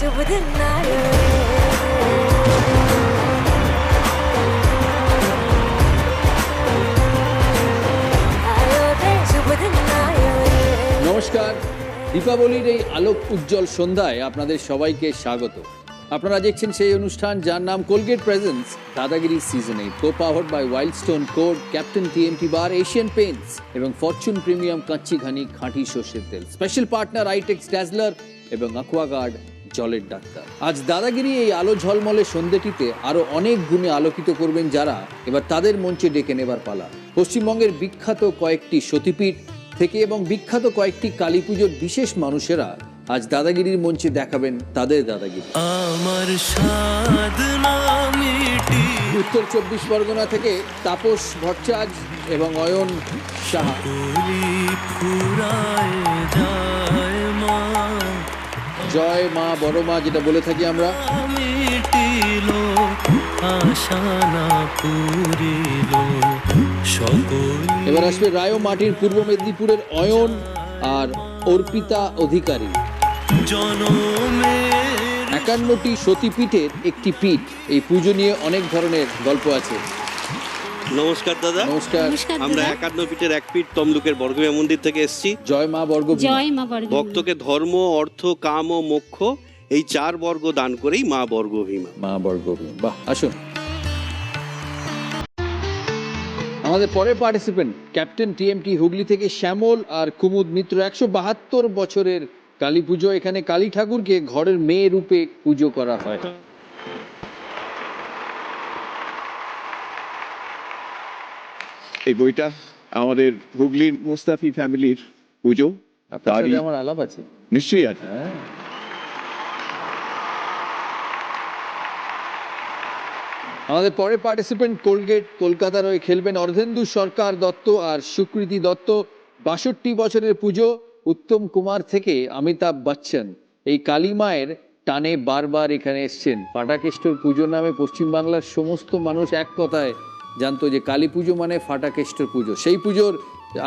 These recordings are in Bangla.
शुभ दिन आयो रे शुभ दिन आयो নমস্কার, দীপাবলির এই আলোক উজ্জ্বল সন্ধ্যায় আপনাদের সবাইকে স্বাগত। আপনারা দেখছেন সেই অনুষ্ঠান যার নাম Colgate presents Dadagiri season 8, co-powered by Wildstone Code, Captain TMT Bar, Asian Paints এবং ফরচুন প্রিমিয়াম কাচ্চি ঘানি খাঁটি সর্ষের তেল, স্পেশাল পার্টনার আইটেক্স ড্যাজলার এবং অ্যাকোয়াগার্ড জলের ডাক্তার। আজ দাদাগিরি এই আলো ঝলমলে সন্ধ্যেটিতে আরো অনেক গুণে আলোকিত করবেন যারা, এবার তাদের মঞ্চে ডেকে নেবার পালা। পশ্চিমবঙ্গের বিখ্যাত কয়েকটি সতীপীঠ থেকে এবং বিখ্যাত কয়েকটি কালী পুজোর বিশেষ মানুষেরা আজ দাদাগিরির মঞ্চে দেখাবেন তাদের দাদাগিরি। আমার সাধনা মিটি উত্তর 24 পরগনা থেকে তাপস ভট্টাচার্য এবং অয়ন সাহা। ফুরায় যায় মা জয় মা বড় মা যেটা বলে থাকি আমরা। মিটিল আশা না পুরিল সকল এবার আসবে রায় মাটির পূর্ব মেদিনীপুরের অয়ন আর অর্পিতা অধিকারী। জনমের 51টি সতীপীঠের একটি পীঠ, এই পুজো নিয়ে অনেক ধরনের গল্প আছে। নমস্কার দাদা। নমস্কার। আমরা 51 ফিটের এক ফিট তমলুকের বর্গভীমা মন্দির থেকে এসেছি। জয় মা বর্গ। জয় মা বর্গ। ভক্তকে ধর্ম, অর্থ, কাম ও মোক্ষ এই 4 বর্গ দান করেই মা বর্গভীমা। মা বর্গ। বাহ, আসুন। আমাদের পরের পার্টিসিপেন্ট ক্যাপ্টেন টিএমটি হুগলি থেকে শ্যামল আর কুমুদ মিত্র। 172 বছরের কালী পুজো। এখানে কালী ঠাকুরকে ঘরের মেয়ে রূপে পুজো করা হয়। এই বইটা আমাদের হুগলির মুস্তাফি ফ্যামিলির পুজো। আপনার তারই সাথে আমার আলাপ আছে। নিশ্চয়ই আছে। আমাদের পরের পার্টিসিপেন্ট কোলগেট কলকাতার হয়ে খেলবেন অর্ধেন্দু সরকার দত্ত আর সুকৃতি দত্ত। 62 বছরের পুজো। উত্তম কুমার থেকে অমিতাভ বচ্চন এই কালী মায়ের টানে বারবার এখানে এসছেন। ফাটাকেষ্টর পুজো নামে পশ্চিমবাংলার সমস্ত মানুষ এক কথায় জানতো যে কালী পুজো মানে ফাটাকেষ্টর পুজো। সেই পুজোর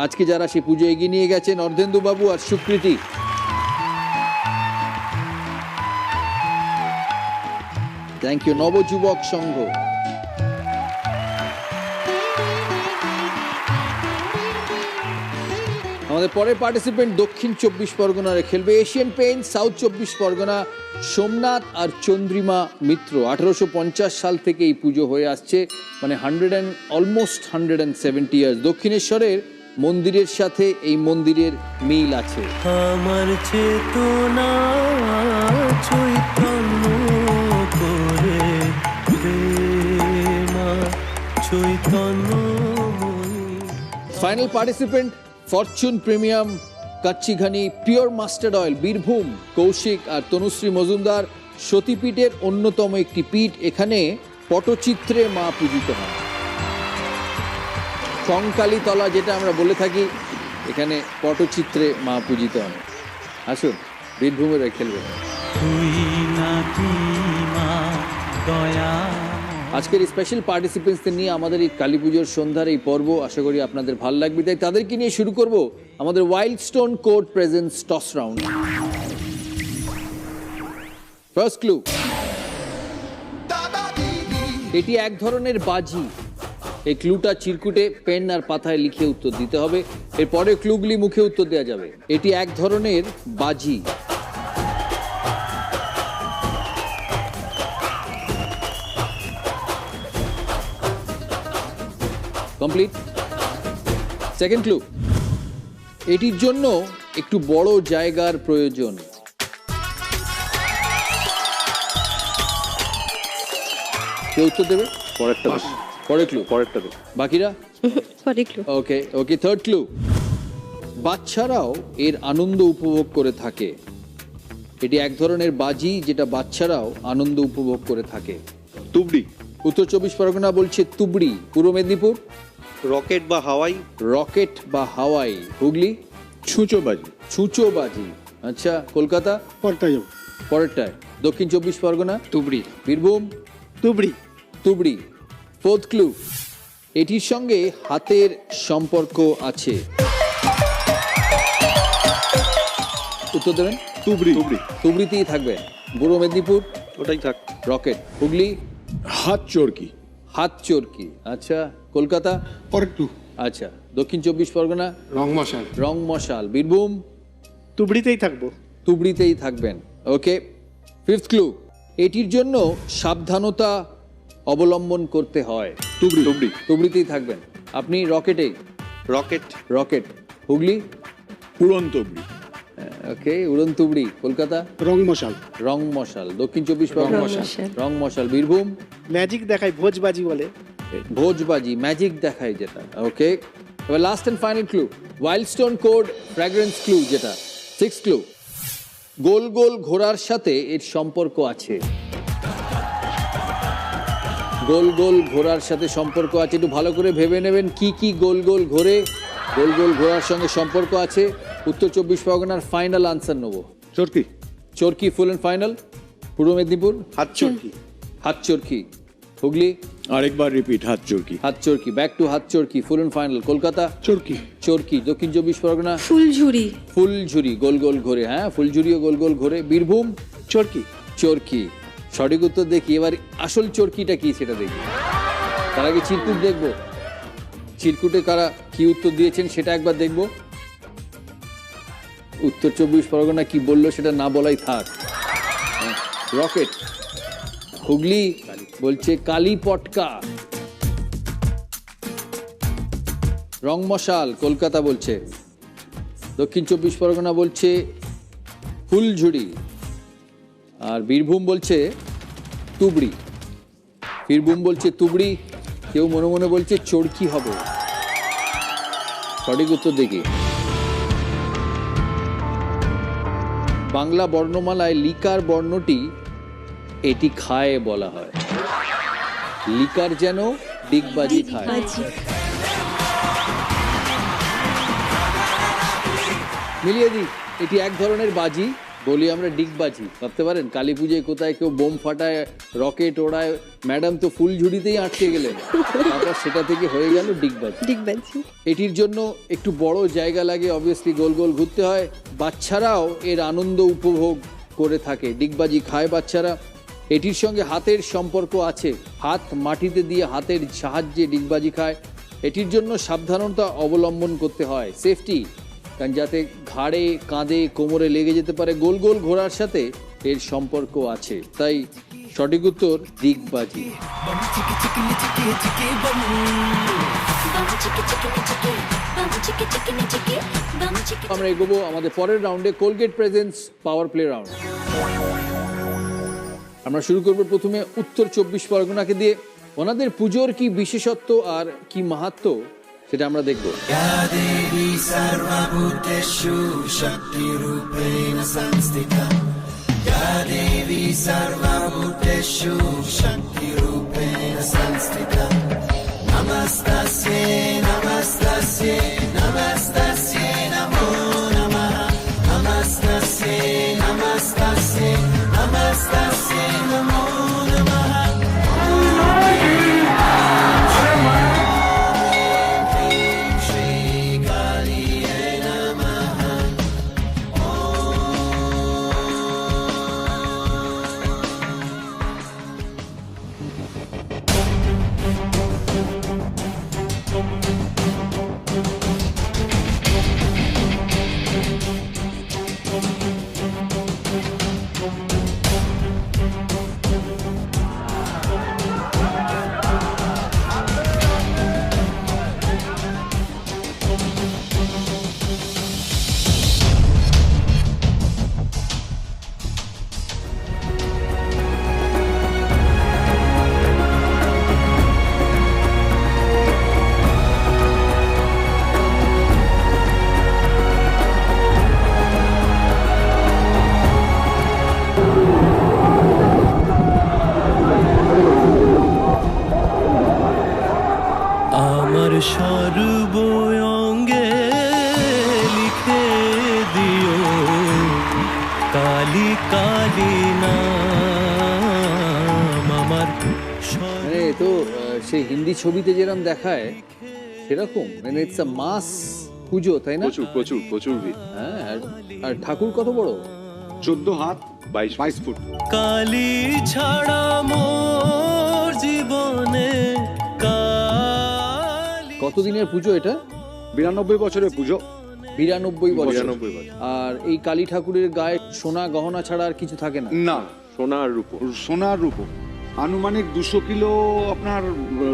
আজকে যারা সেই পুজো এগিয়ে নিয়ে গেছেন অর্ধেন্দু বাবু আর সুকৃতি। থ্যাংক ইউ নবযুবক সংঘ। আমাদের পরের পার্টিসিপেন্ট দক্ষিণ 24 পরগনারে খেলবে Asian Paints, South 24 Parganas, Somnath আর চন্দ্রিমা মিত্র। 1850 সাল থেকে এই পুজো হয়ে আসছে, মানে অলমোস্ট 170 ইয়ার্স। দক্ষিণেশ্বরের মন্দিরের সাথে এই মন্দিরের মিল আছে। আমার চেতনা চৈতন্য করে প্রেমা চৈতন্য final participant Fortune Premium kachchi ghani pure mustard oil, Birbhum, Koushik আর তনুশ্রী মজুমদার। সতীপীঠের অন্যতম একটি পীঠ। এখানে পটচিত্রে মা পূজিত হয়। কঙ্কালী তলা যেটা আমরা বলে থাকি, এখানে পটচিত্রে মা পূজিত হয়। আসুন, বীরভূমের খেলবে। তুই নাকি মা দয়া আজকের এই স্পেশাল পার্টিসিপেন্টসদের নিয়ে আমাদের এই কালী পুজোর সন্ধ্যার এই পর্ব আশা করি আপনাদের ভালো লাগবে, তাই তাদেরকে নিয়ে শুরু করব আমাদের Wildstone Code presents toss round. First clue, এটি এক ধরনের বাজি। এই ক্লুটা চিরকুটে পেন আর পাতায় লিখে উত্তর দিতে হবে। এরপরে ক্লুগুলি মুখে উত্তর দেওয়া যাবে। এটি এক ধরনের বাজি। কমপ্লিট। সেকেন্ড ক্লু, এটির জন্য একটু বড় জায়গার প্রয়োজন। কেউ উত্তর দেবে? পরেরটা পরের ক্লু। পরেরটা বাকিরা? ওকে ওকে। থার্ড ক্লু, বাচ্চারাও এর আনন্দ উপভোগ করে থাকে। এটি এক ধরনের বাজি যেটা বাচ্চারাও আনন্দ উপভোগ করে থাকে। তুবড়ি। উত্তর 24 পরগনা বলছে তুবড়ি। পূর্ব মেদিনীপুর রকেট বা হাওয়াই। রকেট বা হাওয়াই। হুগলি ছুঁচোবাজি। ছুঁচোবাজি। আচ্ছা, কলকাতা পরেরটায়। দক্ষিণ 24 পরগনা তুবড়ি। বীরভূম তুবড়ি। তুবড়ি। ফোর্থ ক্লু, এটির সঙ্গে হাতের সম্পর্ক আছে। উত্তর দেবেন? তুবড়ি। তুবড়ি। তুবড়িতেই থাকবে। পূর্ব মেদিনীপুর ওটাই থাক। রকেট। হুগলি হাত চরকি। হাত চরকি। আচ্ছা, কলকাতা পরেরটু আচ্ছা, দক্ষিণ চব্বিশ পরগনা রং মশাল রং মশাল। বীরভূম তুবড়িতেই থাকবো। তুবড়িতেই থাকবেন। ওকে, ফিফথ ক্লু, এটির জন্য সাবধানতা অবলম্বন করতে হয়। তুবড়ি। তুবড়ি। তুবড়িতেই থাকবেন আপনি। রকেটেই রকেট। রকেট। হুগলি উড়ন তুবড়ি। ওকে, উড়ন তুবড়ি। কলকাতা রং মশাল রং মশাল। দক্ষিণ চব্বিশ পরগনা মশাল। রং মশাল। বীরভূম ম্যাজিক দেখায় ভোজবাজি বলে। ভোজবাজি, ম্যাজিক দেখায় যেটা। ওকে, এবার last and final clue, Wildstone Code fragrance clue, যেটা সিক্স ক্লু। গোল গোল ঘোড়ার সাথে এর সম্পর্ক আছে। গোল গোল ঘোড়ার সাথে সম্পর্ক আছে, একটু ভালো করে ভেবে নেবেন কি কি গোল গোল ঘোরে, গোল গোল ঘোড়ার সঙ্গে সম্পর্ক আছে। উত্তর চব্বিশ পরগনার ফাইনাল আনসার নেবো। চরকি। চরকি ফুল অ্যান্ড ফাইনাল। পূর্ব মেদিনীপুর হাত চরকি। হাত চরকি। হুগলি আরেকবার রিপিট, হাত চরকি। হাত চরকি। ব্যাক টু হাত চরকি ফুল অ্যান্ড ফাইনাল। কলকাতা চরকি। চরকি। দক্ষিণ চব্বিশ পরগনা ফুলঝুরি ফুলঝুরি, গোল গোল ঘোরে। হ্যাঁ, ফুলঝুরিও গোল গোল ঘোরে। বীরভূম চরকি। চরকি। সঠিক উত্তর দেখি, এবার আসল চরকিটা কি সেটা দেখি। তার আগে চিরকুট দেখবো, চিরকুটে কারা কি উত্তর দিয়েছেন সেটা একবার দেখব। উত্তর চব্বিশ পরগনা কি বললো সেটা না বলাই থাক। রকেট। হুগলি বলছে কালী পটকা। রং মশাল কলকাতা বলছে। দক্ষিণ চব্বিশ পরগনা বলছে ফুলঝুরি। আর বীরভূম বলছে তুবড়ি। বীরভূম বলছে তুবড়ি, কেউ মনে মনে বলছে চরকি হবে। সঠিক উত্তর দেখি। বাংলা বর্ণমালায় লিকার বর্ণটি এটি খায় বলা হয়। লিকার যেন ডিগবাজি খায়। মিলিয়ে দিই, এটি এক ধরনের বাজি, বলি আমরা ডিগবাজি। ভাবতে পারেন কালী পুজোয় কোথায় কেউ বোম ফাটায়, রকেট ওড়ায়, ম্যাডাম তো ফুলঝুরিতেই আটকে গেলেন, তারপর সেটা থেকে হয়ে গেল ডিগবাজি। ডিগবাজি এটির জন্য একটু বড় জায়গা লাগে, অবভিয়াসলি গোল গোল ঘুরতে হয়। বাচ্চারাও এর আনন্দ উপভোগ করে থাকে, ডিগবাজি খায় বাচ্চারা। এটির সঙ্গে হাতের সম্পর্ক আছে, হাত মাটিতে দিয়ে হাতের সাহায্যে ডিগবাজি খায়। এটির জন্য সাবধানতা অবলম্বন করতে হয়, সেফটি, কারণ যাতে ঘাড়ে কাঁধে কোমরে লেগে যেতে পারে। গোল গোল ঘোড়ার সাথে এর সম্পর্ক আছে, তাই সঠিক উত্তর ডিগবাজি। আমরা এগোবো আমাদের পরের রাউন্ডে, Colgate presents power play round. আমরা শুরু করবো প্রথমে উত্তর চব্বিশ পরগনাকে দিয়ে। ওনাদের পুজোর কি বিশেষত্ব আর কি মাহাত্ম্য সেটা আমরা দেখবো। আমার সর্বঙ্গে লিখে দিও কালী কালী নাম আমার। মানে এ তো সেই হিন্দি ছবিতে যেরকম দেখায় সেরকম, মানে ইটস আ মাস পুজো, তাই না? প্রচুর প্রচুর প্রচুর ভিড়। হ্যাঁ, আর ঠাকুর কত বড়? 14 হাত 22 ফুট। কালি ছাড়া মোর জীবনে কালি কতদিনের পুজো এটা? 92 বছরের পুজো। 92 বছর। 92 বছর। আর এই কালী ঠাকুরের গায়ে সোনা গহনা ছাড়া আর কিছু থাকে না? না, সোনা আর রূপো, সোনার রূপো। আনুমানিক 200 কিলো আপনার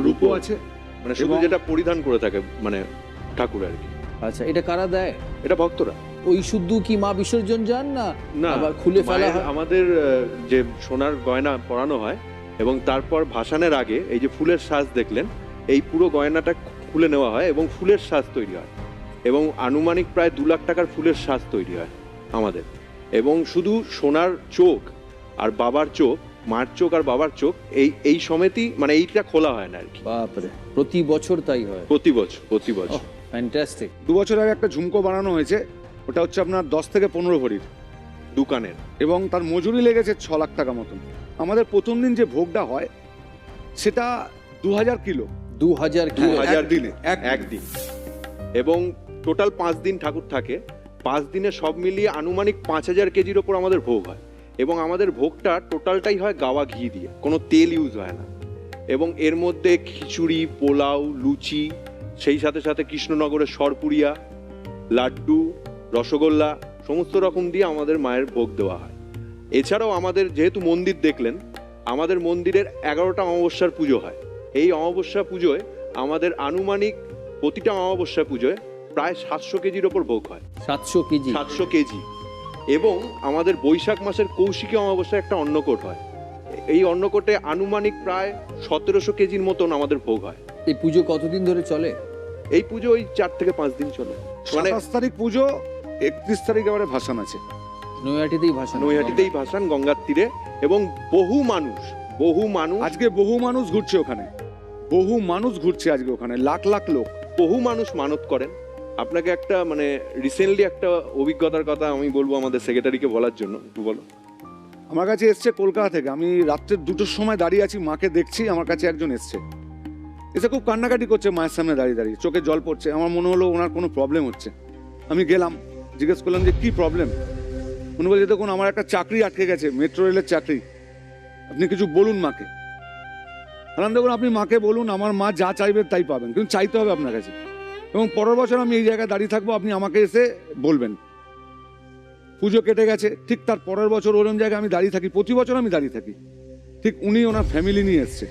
রূপো আছে। মানে শুধু এবং- যেটা পরিধান করে থাকে মানে ঠাকুর আর কি। আচ্ছা, এটা কারা দেয়? এটা ভক্তরা। ওই শুদ্ধ কি মা বিসর্জন যান না না, আবার খুলে ফেলা মায়ের হয়? আমাদের যে সোনার গয়না পরানো হয় এবং তারপর ভাসানের আগে এই যে ফুলের সাজ দেখলেন, এই পুরো গয়নাটা খুলে নেওয়া হয় এবং ফুলের সাজ তৈরি হয় এবং আনুমানিক প্রায় 2 লাখ টাকার ফুলের সাজ তৈরি হয় আমাদের। এবং শুধু সোনার চোখ আর বাবার চোখ, মার চোখ আর বাবার চোখ, এই সমেতই মানে এইটা খোলা হয় না আর কি। বাপরে, প্রতি বছর তাই হয়? প্রতি বছর। ফ্যান্টাস্টিক। 2 বছর আগে একটা ঝুমকো বানানো হয়েছে, ওটা হচ্ছে আপনার 10 থেকে 15 ভরির দোকানের। এবং তার মজুরি লেগেছে 6 লাখ টাকা মতন। আমাদের প্রথম দিন যে ভোগটা হয় সেটা 2000 কিলো। 2000 কিলো? 2000 দিনে, একদিন। এবং টোটাল 5 দিন ঠাকুর থাকে। 5 দিনে সব মিলিয়ে আনুমানিক 5000 কেজির ওপর আমাদের ভোগ হয় এবং আমাদের ভোগটা টোটালটাই হয় গাওয়া ঘি দিয়ে, কোনো তেল ইউজ হয় না। এবং এর মধ্যে খিচুড়ি, পোলাও, লুচি, সেই সাথে সাথে কৃষ্ণনগরের সরপুরিয়া, লাড্ডু, রসগোল্লা সমস্ত রকম দিয়ে আমাদের মায়ের ভোগ দেওয়া হয়। এছাড়াও আমাদের যেহেতু মন্দির দেখলেন, আমাদের মন্দিরের 11টা অমাবস্যার পুজো হয়। এই অমাবস্যা পুজোয় আমাদের আনুমানিক প্রতিটা অমাবস্যা পুজোয় প্রায় 700 কেজির ওপর ভোগ হয়। 700 কেজি? 700 কেজি। এবং আমাদের বৈশাখ মাসের কৌশিকী অমাবস্যায় একটা অন্নকূট হয়। এই অন্নকূটে আনুমানিক প্রায় 1700 কেজির মতন আমাদের ভোগ হয়। এই পুজো কতদিন ধরে চলে? এই পুজো ওই 4 থেকে 5 দিন চলে। মানে 27 তারিখ পুজো, 31 তারিখ এবারে ভাসান আছে। নৈহাটিতেই ভাসান? নৈহাটিতেই ভাসান, গঙ্গার তীরে। এবং বহু মানুষ আজকে বহু মানুষ ঘুরছে ওখানে, বহু মানুষ ঘুরছে আজকে ওখানে, লাখ লাখ লোক। বহু মানুষ মানত করেন। আপনাকে একটা মানে রিসেন্টলি একটা অভিজ্ঞতার কথা আমি বলবো আমাদের সেক্রেটারিকে বলার জন্য, একটু বলো। আমার কাছে এসছে কলকাতা থেকে, আমি রাত্রে 2টোর সময় দাঁড়িয়ে আছি, মাকে দেখছি, আমার কাছে একজন এসছে, এসে খুব কান্নাকাটি করছে মায়ের সামনে দাঁড়িয়ে দাঁড়িয়ে, চোখে জল পড়ছে। আমার মনে হলো ওনার কোনো প্রবলেম হচ্ছে। আমি গেলাম, জিজ্ঞেস করলাম যে কি প্রবলেম। উনি বলছে দেখুন আমার একটা চাকরি আটকে গেছে, মেট্রো রেলের চাকরি, আপনি কিছু বলুন মাকে। বললাম দেখুন আপনি মাকে বলুন, আমার মা যা চাইবে তাই পাবেন, কিন্তু চাইতে হবে আপনার কাছে। এবং পরের বছর আমি এই জায়গায় দাঁড়িয়ে থাকবো, আপনি আমাকে এসে বলবেন। পুজো কেটে গেছে, ঠিক তার পরের বছর ওরকম জায়গায় আমি দাঁড়িয়ে থাকি, প্রতি বছর আমি দাঁড়িয়ে থাকি। ঠিক উনি ওনার ফ্যামিলি নিয়ে এসছে,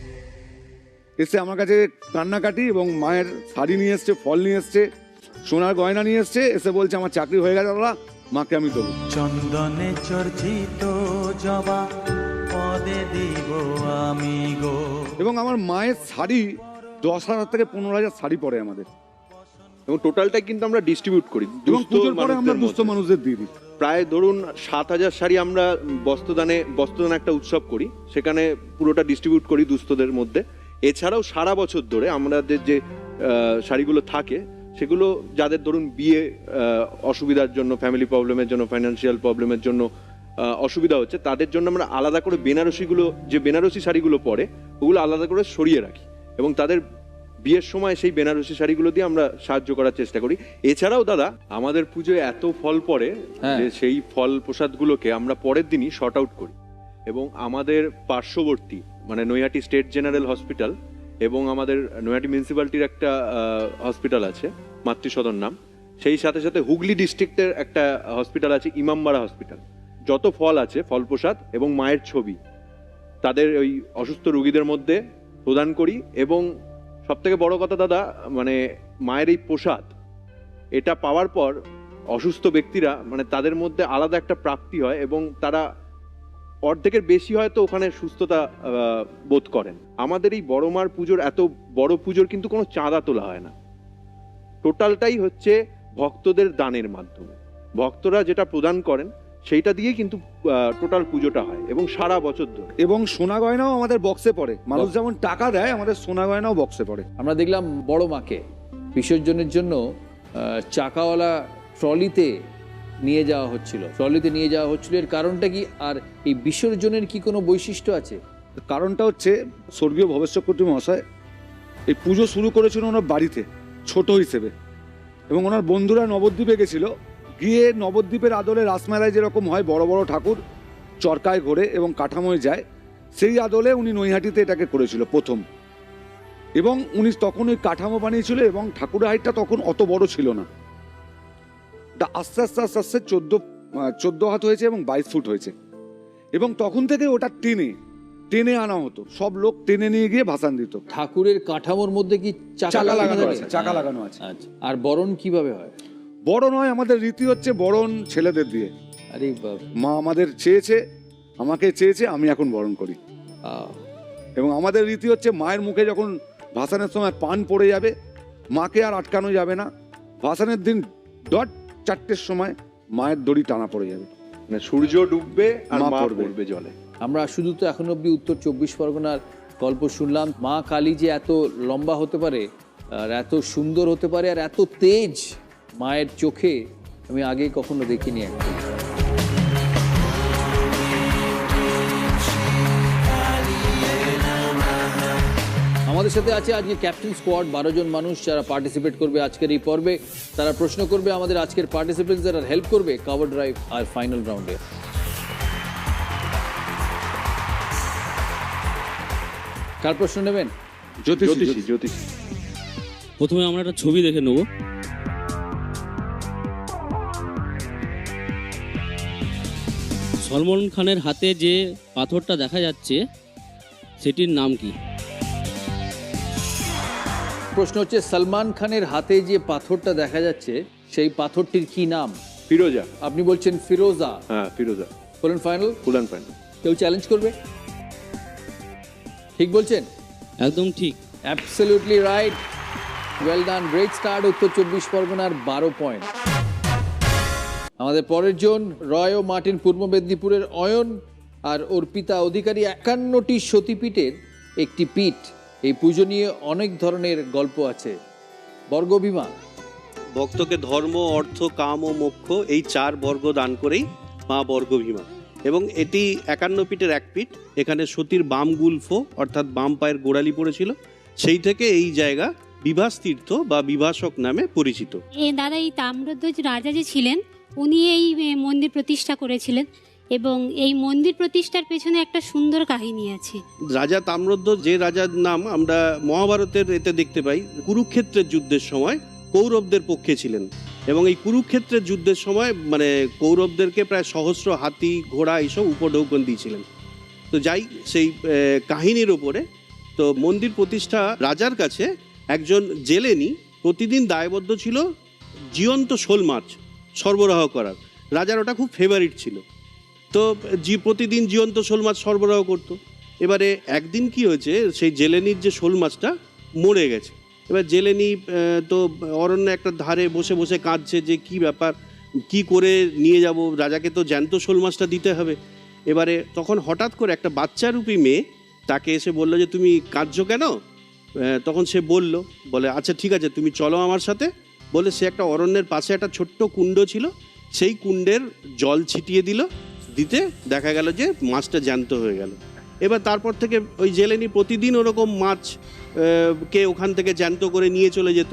এসে আমার কাছে কান্নাকাটি এবং মায়ের শাড়ি নিয়ে এসছে, ফল নিয়ে এসছে, সোনার গয়না নিয়ে এসছে, এসে বলছে আমার চাকরি হয়ে গেছে দাদা, মাকে আমি দেবো। চন্দনে চর্চিত জবা পদে দিব আমি গো। এবং আমার মায়ের শাড়ি 10,000 থেকে 15,000 শাড়ি পরে আমাদের। এবং টোটালটাই কিন্তু আমরা ডিস্ট্রিবিউট করি এবং দুস্থ পুজোর পরে আমরা মানুষদের দুস্থ মধ্যে। মানুষদের দিয়ে দিই। প্রায় ধরুন 7000 শাড়ি আমরা বস্ত্রদান একটা উৎসব করি, সেখানে পুরোটা ডিস্ট্রিবিউট করি দুস্থদের মধ্যে। এছাড়াও সারা বছর ধরে আমাদের যে শাড়িগুলো থাকে সেগুলো যাদের ধরুন বিয়ে অসুবিধার জন্য, ফ্যামিলি প্রবলেমের জন্য, ফাইন্যান্সিয়াল প্রবলেমের জন্য অসুবিধা হচ্ছে, তাদের জন্য আমরা আলাদা করে বেনারসি শাড়িগুলো পরে ওগুলো আলাদা করে সরিয়ে রাখি এবং তাদের বিয়ের সময় সেই বেনারসি শাড়িগুলো দিয়ে আমরা সাহায্য করার চেষ্টা করি। এছাড়াও দাদা আমাদের পুজোয় এত ফল পড়ে যে সেই ফল প্রসাদগুলোকে আমরা পরের দিনই শর্ট আউট করি এবং আমাদের পার্শ্ববর্তী মানে নৈহাটি স্টেট জেনারেল হসপিটাল এবং আমাদের নৈহাটি মিউনিসিপ্যালিটির একটা হসপিটাল আছে, মাতৃসদন নাম, সেই সাথে সাথে হুগলি ডিস্ট্রিক্টের একটা হসপিটাল আছে, ইমামবাড়া হসপিটাল। যত ফল আছে, ফল প্রসাদ এবং মায়ের ছবি তাদের ওই অসুস্থ রোগীদের মধ্যে প্রদান করি। এবং সব থেকে বড় কথা দাদা, মানে মায়ের এই প্রসাদ এটা পাওয়ার পর অসুস্থ ব্যক্তিরা মানে তাদের মধ্যে আলাদা একটা প্রাপ্তি হয় এবং তারা অর্ধেকের বেশি হয়তো ওখানে সুস্থতা বোধ করেন। আমাদের এই বড় মার পুজোর, এত বড় পুজোর কিন্তু কোনো চাঁদা তোলা হয় না, টোটালটাই হচ্ছে ভক্তদের দানের মাধ্যমে। ভক্তরা যেটা প্রদান করেন সেইটা দিয়ে কিন্তু টোটাল পুজোটা হয় এবং সারা বছর ধরে। এবং সোনা গয়নাও আমাদের বক্সে পড়ে, মানুষ যেমন টাকা দেয় আমাদের সোনা গয়নাও বক্সে পড়ে। আমরা দেখলাম বড় মাকে বিসর্জনের জন্য চাকাওয়ালা ট্রলিতে নিয়ে যাওয়া হচ্ছিল, এর কারণটা কি? আর এই বিসর্জনের কি কোনো বৈশিষ্ট্য আছে? কারণটা হচ্ছে স্বর্গীয় ভবেশচক্রবর্তী মহাশয় এই পুজো শুরু করেছিল ওনার বাড়িতে ছোট হিসেবে, এবং ওনার বন্ধুরা নবদ্বীপে গেছিল গিয়ে নবদ্বীপের আদলে রাসমেলায় যেরকম হয় বড় বড় ঠাকুর চরকায় ঘোরে এবং কাঠামোয় যায়, সেই আদলে উনি নৈহাটিতে এটাকে করেছিল প্রথম। এবং উনি তখন ওই কাঠামো বানিয়েছিল এবং ঠাকুরের হাইটটা তখন অত বড় ছিল না। এটা আস্তে আস্তে আস্তে আস্তে 14 হাত হয়েছে এবং 22 ফুট হয়েছে। এবং তখন থেকে ওটা টেনে আনা হতো, সব লোক টেনে নিয়ে গিয়ে ভাসান দিত। ঠাকুরের কাঠামোর মধ্যে কি চাকা লাগানো থাকে? আছে, চাকা লাগানো আছে। আচ্ছা, আর বরণ কিভাবে হয়? বড় নয়, আমাদের রীতি হচ্ছে বরণ ছেলেদের দিয়ে। আরে বাপ, মা আমাদের চেয়েছে, আমাকে চেয়েছে, আমি এখন বরণ করি। আহ, এবং আমাদের রীতি হচ্ছে মায়ের মুখে যখন ভাসানের সময় পান পড়ে যাবে, মাকে আর আটকানো যাবে না। ভাসানের দিন ডট 4টের সময় মায়ের দড়ি টানা পড়ে যাবে, মানে সূর্য ডুববে আর মা মা পড়বে। পড়বে জলে। আমরা শুধু তো এখন অব্দি উত্তর 24 পরগনার গল্প শুনলাম। মা কালী যে এত লম্বা হতে পারে আর এত সুন্দর হতে পারে আর এত তেজ মায়ের চোখে, আমি আগে কখনো দেখিনি। একদম আমাদের সাথে আছে আজকে ক্যাপ্টেন স্কোয়াড, 12 জন মানুষ যারা পার্টিসিপেট করবে আজকের এই পর্বে। তারা প্রশ্ন করবে আমাদের আজকের পার্টিসিপেন্টস, যারা হেল্প করবে কভার ড্রাইভ আর ফাইনাল রাউন্ডে। কার প্রশ্ন নেবেন? জ্যোতিষী। প্রথমে আমরা একটা ছবি দেখে নেব। সলমন খানের হাতে যে পাথরটা দেখা যাচ্ছে সেটির নাম কি? প্রশ্ন হচ্ছে সলমান খানের হাতে যে পাথরটা দেখা যাচ্ছে সেই পাথরটির কি নাম? ফিরোজা। আপনি বলছেন ফিরোজা। হ্যাঁ, ফিরোজা। বলেন ফাইনাল। Full and final. কেউ চ্যালেঞ্জ করবে? ঠিক বলছেন? একদম ঠিক। Absolutely right, well done, great start. উত্তর 24 পরগনার 12 পয়েন্ট। আমাদের পরের জন রয় ও মার্টিন, পূর্ব মেদিনীপুরের অয়ন আর অর্পিতা অধিকারী। 51টি সতীপীঠের একটি পীঠ। এই পুজো নিয়ে অনেক ধরনের গল্প আছে। বর্গভীমা। ভক্তকে ধর্ম, অর্থ, কাম ও মোক্ষ এই 4 বর্গ দান করেই মা বর্গভীমা। এবং এটি 51 পীঠের এক পীঠ। এখানে সতীর বাম গুল্ফ অর্থাৎ বাম পায়ের গোড়ালি পড়েছিল, সেই থেকে এই জায়গা বিভাস তীর্থ বা বিভাসক নামে পরিচিত। দাদা, এই তাম্রধ্বজ রাজা যে ছিলেন উনি এই মন্দির প্রতিষ্ঠা করেছিলেন এবং এই মন্দির প্রতিষ্ঠার পেছনে একটা সুন্দর কাহিনী আছে। রাজা তাম্রধ্বজ যে রাজার নাম আমরা মহাভারতের এতে দেখতে পাই, কুরুক্ষেত্রের যুদ্ধের সময় কৌরবদের পক্ষে ছিলেন। এবং এই কুরুক্ষেত্রের যুদ্ধের সময় মানে কৌরবদেরকে প্রায় সহস্র হাতি, ঘোড়া এইসব উপঢৌকন দিয়েছিলেন। তো যাই সেই কাহিনীর ওপরে, তো মন্দির প্রতিষ্ঠা রাজার কাছে একজন জেলেনি প্রতিদিন দায়বদ্ধ ছিল জীবন্ত শোল মাছ সরবরাহ করার। রাজার ওটা খুব ফেভারিট ছিল, তো প্রতিদিন জীবন্ত শোল মাছ সরবরাহ করতো। এবারে একদিন কি হয়েছে, সেই জেলেনির যে শোল মাছটা মরে গেছে। এবার জেলেনি তো অরণ্যে একটা ধারে বসে বসে কাঁদছে যে কি ব্যাপার, কি করে নিয়ে যাব, রাজাকে তো জ্যান্ত শোল মাছটা দিতে হবে। এবারে তখন হঠাৎ করে একটা বাচ্চারূপী মেয়ে তাকে এসে বললো যে তুমি কাঁদছো কেন? তখন সে বলে আচ্ছা ঠিক আছে তুমি চলো আমার সাথে। বলে সে একটা অরণ্যের পাশে একটা ছোট্ট কুণ্ড ছিল, সেই কুণ্ডের জল ছিটিয়ে দিতে দেখা গেল যে মাছটা জ্যান্ত হয়ে গেল। এবার তারপর থেকে ওই জেলেনি প্রতিদিন ওরকম মাছ কে ওখান থেকে জ্যান্ত করে নিয়ে চলে যেত।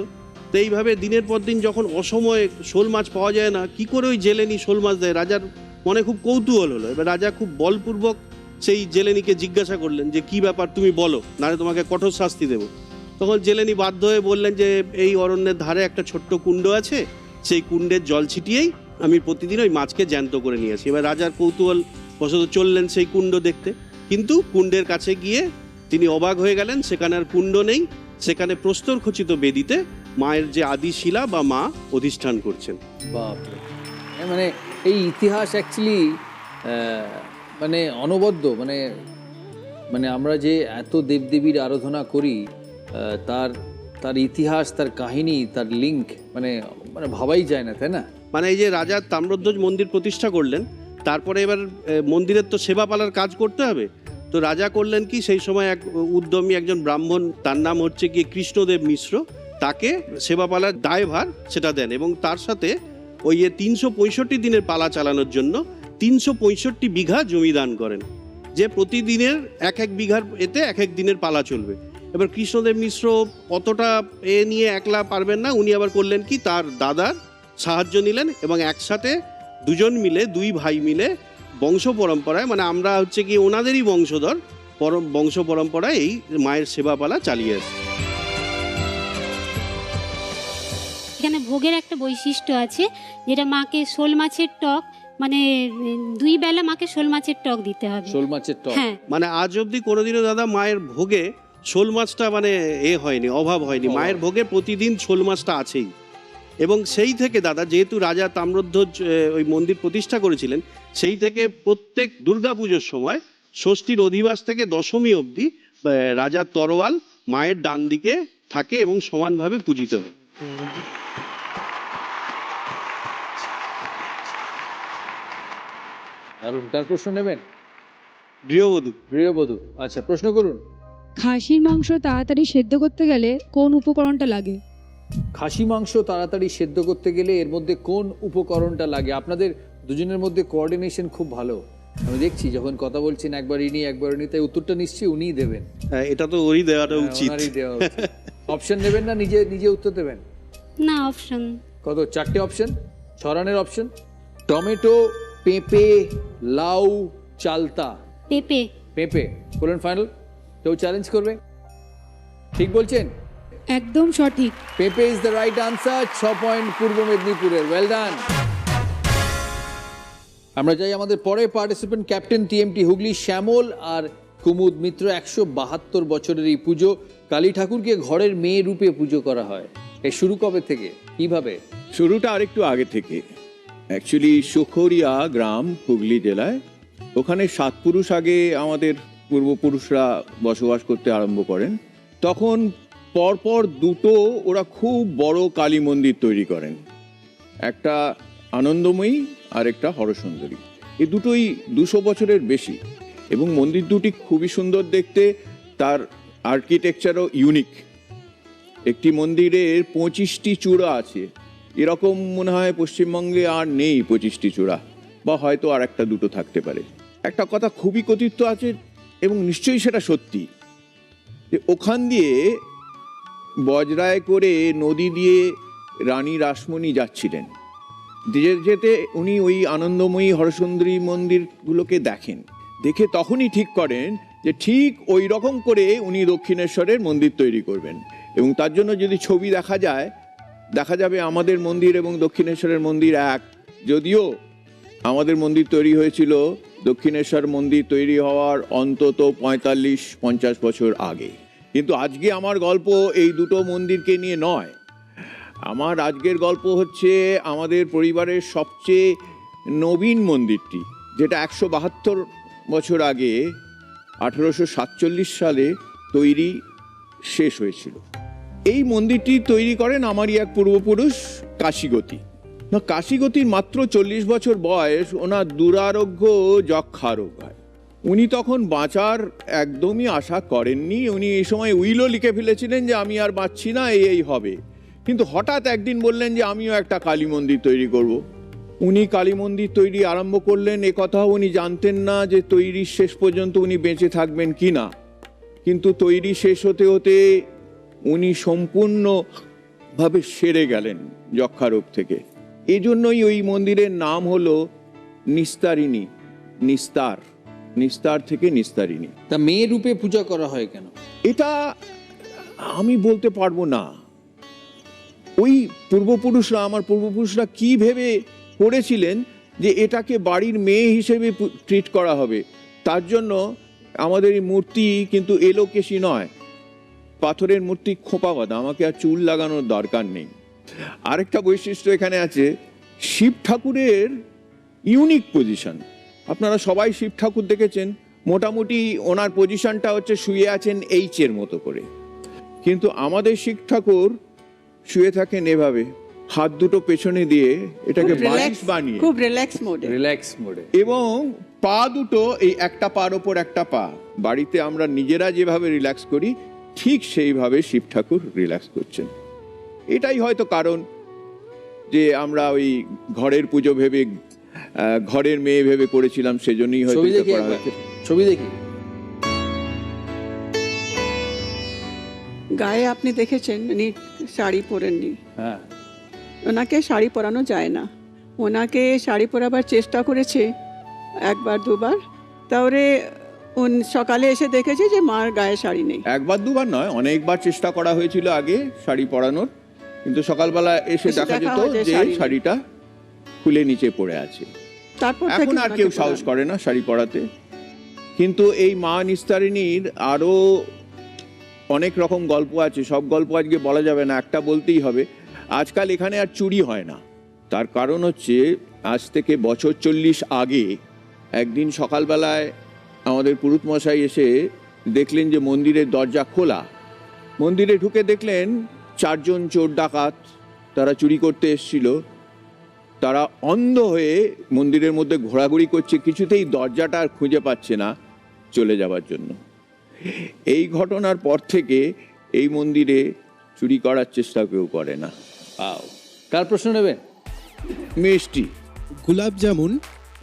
তো এইভাবে দিনের পর দিন যখন অসময়ে শোল মাছ পাওয়া যায় না, কি করে ওই জেলেনি শোল মাছ দেয়, রাজার মনে খুব কৌতূহল হলো। এবার রাজা খুব বলপূর্বক সেই জেলেনিকে জিজ্ঞাসা করলেন যে কি ব্যাপার তুমি বলো, নাহলে তোমাকে কঠোর শাস্তি দেবো। তখন জেলেনি বাধ্য হয়ে বললেন যে এই অরণ্যের ধারে একটা ছোট্ট কুণ্ড আছে, সেই কুণ্ডের জল ছিটিয়েই আমি প্রতিদিন ওই মাছকে জ্যান্ত করে নিয়ে আসি। এবার রাজার কৌতূহল বশত চললেন সেই কুণ্ড দেখতে, কিন্তু কুণ্ডের কাছে গিয়ে তিনি অবাক হয়ে গেলেন, সেখানে আর কুণ্ড নেই, সেখানে প্রস্তরখচিত বেদিতে মায়ের যে আদি শিলা বা মা অধিষ্ঠান করছেন। বাপরে, মানে এই ইতিহাস অ্যাকচুয়ালি মানে অনবদ্য। মানে আমরা যে এত দেবদেবীর আরাধনা করি, তার ইতিহাস, তার কাহিনী, তার লিঙ্ক মানে ভাবাই যায় না, তাই না? মানে এই যে রাজা তাম্রধ্বজ মন্দির প্রতিষ্ঠা করলেন, তারপরে এবার মন্দিরের তো সেবা পালার কাজ করতে হবে। তো রাজা করলেন কি, সেই সময় এক উদ্যমী একজন ব্রাহ্মণ, তার নাম হচ্ছে গিয়ে কৃষ্ণদেব মিশ্র, তাকে সেবা পালার দায়ভার সেটা দেন এবং তার সাথে ওই 365 দিনের পালা চালানোর জন্য 365 বিঘা জমি দান করেন, যে প্রতিদিনের এক বিঘার এতে এক দিনের পালা চলবে। এবার কৃষ্ণদেব মিশ্র অতটা নিয়ে একলা পারবেন না, উনি আবার করলেন কি, তার দাদার সাহায্য নিলেন এবং একসাথে দুজন মিলে, দুই ভাই মিলে বংশ পরম্পরায়, মানে আমরা হচ্ছে কি ওনাদেরই বংশধর, বংশ পরম্পরায় এই মায়ের সেবা পালা চালিয়ে আসছে। এখানে ভোগের একটা বৈশিষ্ট্য আছে, যেটা মাকে শোল মাছের টক, মানে 2 বেলা মাকে শোল মাছের টক দিতে হবে। শোল মাছের টক, হ্যাঁ, মানে আজ অবধি কোনোদিনও দাদা মায়ের ভোগে শোল মাছটা মানে হয়নি, অভাব হয়নি। মায়ের ভোগে প্রতিদিন শোল মাছটা আছেই। এবং সেই থেকে দাদা, যেহেতু রাজা তাম্রধ্বজ ওই মন্দির প্রতিষ্ঠা করেছিলেন, সেই থেকে প্রত্যেক দুর্গাপুজোর সময় ষষ্ঠীর অধিবাস থেকে দশমী অবধি রাজার তরোয়াল মায়ের ডান দিকে থাকে এবং সমানভাবে পূজিত হয়। তার প্রশ্ন নেবেন? গৃহবধূ। গৃহবধূ, আচ্ছা প্রশ্ন করুন। খাসির মাংস তাড়াতাড়ি সেদ্ধ করতে গেলে কোন উপকরণটা লাগে? খাসি মাংস তাড়াতাড়ি সেদ্ধ করতে গেলে এর মধ্যে কোন উপকরণটা লাগে? আপনাদের দুজনের মধ্যে কোঅর্ডিনেশন খুব ভালো, আমি দেখছি যখন কথা বলছেন একবার ইনি একবার উনি, তাই উত্তরটা নিশ্চয়ই উনিই দেবেন। এটা তো ওরই দেওয়াটা উচিত। ওনারই দেওয়া উচিত। অপশন নেবেন না নিজে নিজে উত্তর দেবেন? না, অপশন কত? 4টে অপশন, 6 রানের অপশন। টমেটো, পেঁপে, লাউ, চালতা। পেঁপে। পেঁপে বলুন ফাইনাল? কেউ চ্যালেঞ্জ করবে? ঠিক বলছেন? একদম সঠিক। পেঁপে is the right answer. 6 point পূর্ব মেদিনীপুরের, ওয়েল ডান। আমরা যাই আমাদের পরে পার্টিসিপেন্ট ক্যাপ্টেন টিএমটি হুগলি শ্যামল আর কুমুদ মিত্র। 172 বছরের এই পুজো, কালী ঠাকুরকে ঘরের মেয়ে রূপে পুজো করা হয়। এর শুরু কবে থেকে, কিভাবে? শুরুটা আরেকটু আগে থেকে। অ্যাকচুয়ালি সুখরিয়া গ্রাম হুগলি জেলায়, ওখানে 7 পুরুষ আগে আমাদের পূর্বপুরুষরা বসবাস করতে আরম্ভ করেন। তখন পরপর দুটো ওরা খুব বড় কালী মন্দির তৈরি করেন, একটা আনন্দময়ী আর একটা হরসুন্দরী। এই দুটোই 200 বছরের বেশি, এবং মন্দির দুটি খুবই সুন্দর দেখতে, তার আর্কিটেকচারও ইউনিক। একটি মন্দিরের 25টি চূড়া আছে, এরকম মনে হয় পশ্চিমবঙ্গে আর নেই 25টি চূড়া, বা হয়তো আর একটা দুটো থাকতে পারে। একটা কথা খুবই কথিত আছে এবং নিশ্চয়ই সেটা সত্যি, যে ওখান দিয়ে বজরায় করে নদী দিয়ে রানী রাসমণি যাচ্ছিলেন, যেতে উনি ওই আনন্দময়ী হরসুন্দরী মন্দিরগুলোকে দেখেন, দেখে তখনই ঠিক করেন যে ঠিক ওই রকম করে উনি দক্ষিণেশ্বরের মন্দির তৈরি করবেন। এবং তার জন্য যদি ছবি দেখা যাবে আমাদের মন্দির এবং দক্ষিণেশ্বরের মন্দির এক, যদিও আমাদের মন্দির তৈরি হয়েছিল দক্ষিণেশ্বর মন্দির তৈরি হওয়ার অন্তত 45-50 বছর আগে। কিন্তু আজকে আমার গল্প এই দুটো মন্দিরকে নিয়ে নয়, আমার আজকের গল্প হচ্ছে আমাদের পরিবারের সবচেয়ে নবীন মন্দিরটি, যেটা 172 বছর আগে 1847 সালে তৈরি শেষ হয়েছিল। এই মন্দিরটি তৈরি করেন আমারই এক পূর্বপুরুষ কাশীগতি। না, কাশীগতির মাত্র 40 বছর বয়স, ওনার দুরারোগ্য যক্ষা রোগ হয়। উনি তখন বাঁচার একদমই আশা করেননি। উনি এই সময় উইলও লিখে ফেলেছিলেন যে আমি আর বাঁচছি না, এই হবে। কিন্তু হঠাৎ একদিন বললেন যে আমিও একটা কালী মন্দির তৈরি করব। উনি কালী মন্দির তৈরি আরম্ভ করলেন, এ কথাও উনি জানতেন না যে তৈরির শেষ পর্যন্ত উনি বেঁচে থাকবেন কি না। কিন্তু তৈরি শেষ হতে হতে উনি সম্পূর্ণভাবে সেরে গেলেন যক্ষা রোগ থেকে। এই জন্যই ওই মন্দিরের নাম হলো নিস্তারিণী, নিস্তার থেকে নিস্তারিণী। তা মেয়ে রূপে পূজা করা হয় কেন? এটা আমি বলতে পারবো না। ওই আমার পূর্বপুরুষরা কি ভেবে করেছিলেন যে এটাকে বাড়ির মেয়ে হিসেবে ট্রিট করা হবে। তার জন্য আমাদের এই মূর্তি কিন্তু এলোকেশি নয়, পাথরের মূর্তি খোঁপা বাঁধা, আমাকে আর চুল লাগানোর দরকার নেই। আরেকটা বৈশিষ্ট্য এখানে আছে, শিব ঠাকুরের ইউনিক পজিশন। আপনারা সবাই শিব ঠাকুর দেখেছেন, মোটামুটি ওনার পজিশনটা হচ্ছে শুয়ে আছেন এইচের মতো করে, কিন্তু আমাদের শিব ঠাকুর শুয়ে থাকেন এভাবে, হাত দুটো পেছনে দিয়ে, এটাকে বালিশ বানিয়ে, খুব রিল্যাক্স মোডে, এবং পা দুটো এই একটা পার ওপর একটা পা। বাড়িতে আমরা নিজেরা যেভাবে রিল্যাক্স করি ঠিক সেইভাবে শিব ঠাকুর রিল্যাক্স করছেন। এটাই হয়তো কারণ যে আমরা ওই ঘরের পুজো ভেবে, ঘরের মেয়ে ভেবে করেছিলাম, সেজন্যই হয়তো ছবি দেখি। গায়ে আপনি দেখেছেন শাড়ি পরেননি, হ্যাঁ, ওনাকে শাড়ি পরানো যায় না। ওনাকে শাড়ি পরাবার চেষ্টা করেছে একবার দুবার, তাহলে সকালে এসে দেখেছে যে মার গায়ে শাড়ি নেই। একবার দুবার নয়, অনেকবার চেষ্টা করা হয়েছিল আগে শাড়ি পরানোর, কিন্তু সকালবেলা এসে দেখা যেত যে শাড়িটা খুলে নিচে পড়ে আছে। তারপর এখন আর কেউ সাহস করে না শাড়ি পরাতে। কিন্তু এই মা নিস্তারিণীর আরো অনেক রকম গল্প আছে, সব গল্প আজকে বলা যাবে না, একটা বলতেই হবে। আজকাল এখানে আর চুরি হয় না, তার কারণ হচ্ছে আজ থেকে বছর 40 আগে একদিন সকালবেলায় আমাদের পুরুত মশাই এসে দেখলেন যে মন্দিরের দরজা খোলা। মন্দিরে ঢুকে দেখলেন 4 জন চোর ডাকাত, তারা চুরি করতে এসেছিল। তারা অন্ধ হয়ে মন্দিরের মধ্যে ঘোরাঘুরি করছে, কিছুতেই দরজাটা আর খুঁজে পাচ্ছে না চলে যাওয়ার জন্য। এই ঘটনার পর থেকে এই মন্দিরে চুরি করার চেষ্টা কেউ করে না। কার প্রশ্ন নেবেন? মিষ্টি। গোলাপ জামুন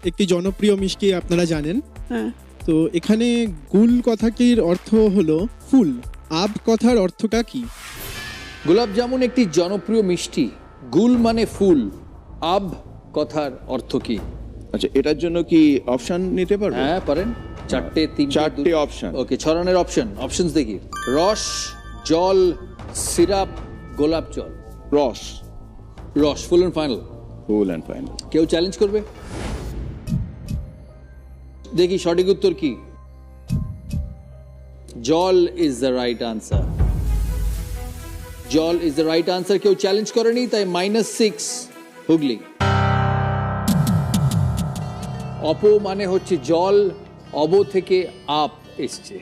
একটি জনপ্রিয় মিষ্টি, আপনারা জানেন। হ্যাঁ। তো এখানে গুল কথাটির অর্থ হলো ফুল, আব কথার অর্থটা কি? গোলাপ জামুন একটি জনপ্রিয় মিষ্টি, গুল মানে ফুল, আব কথার অর্থ কি? আচ্ছা, এটার জন্য কি অপশন নিতে পারবো? হ্যাঁ পারেন, 4টে অপশন। ওকে, 6 রানের অপশনস দেখি। রস, জল, সিরাপ, গোলাপ জল। রস। রস, full and final? Full and final. কেউ চ্যালেঞ্জ করবে? দেখি সঠিক উত্তর কি। জল ইজ দ্য রাইট আনসার। জল ইজ দ্য রাইট আনসার। কেউ চ্যালেঞ্জ করেনি, তাই -6 হুগলি। অপ মানে হচ্ছে জল, অব থেকে আপ এসছে।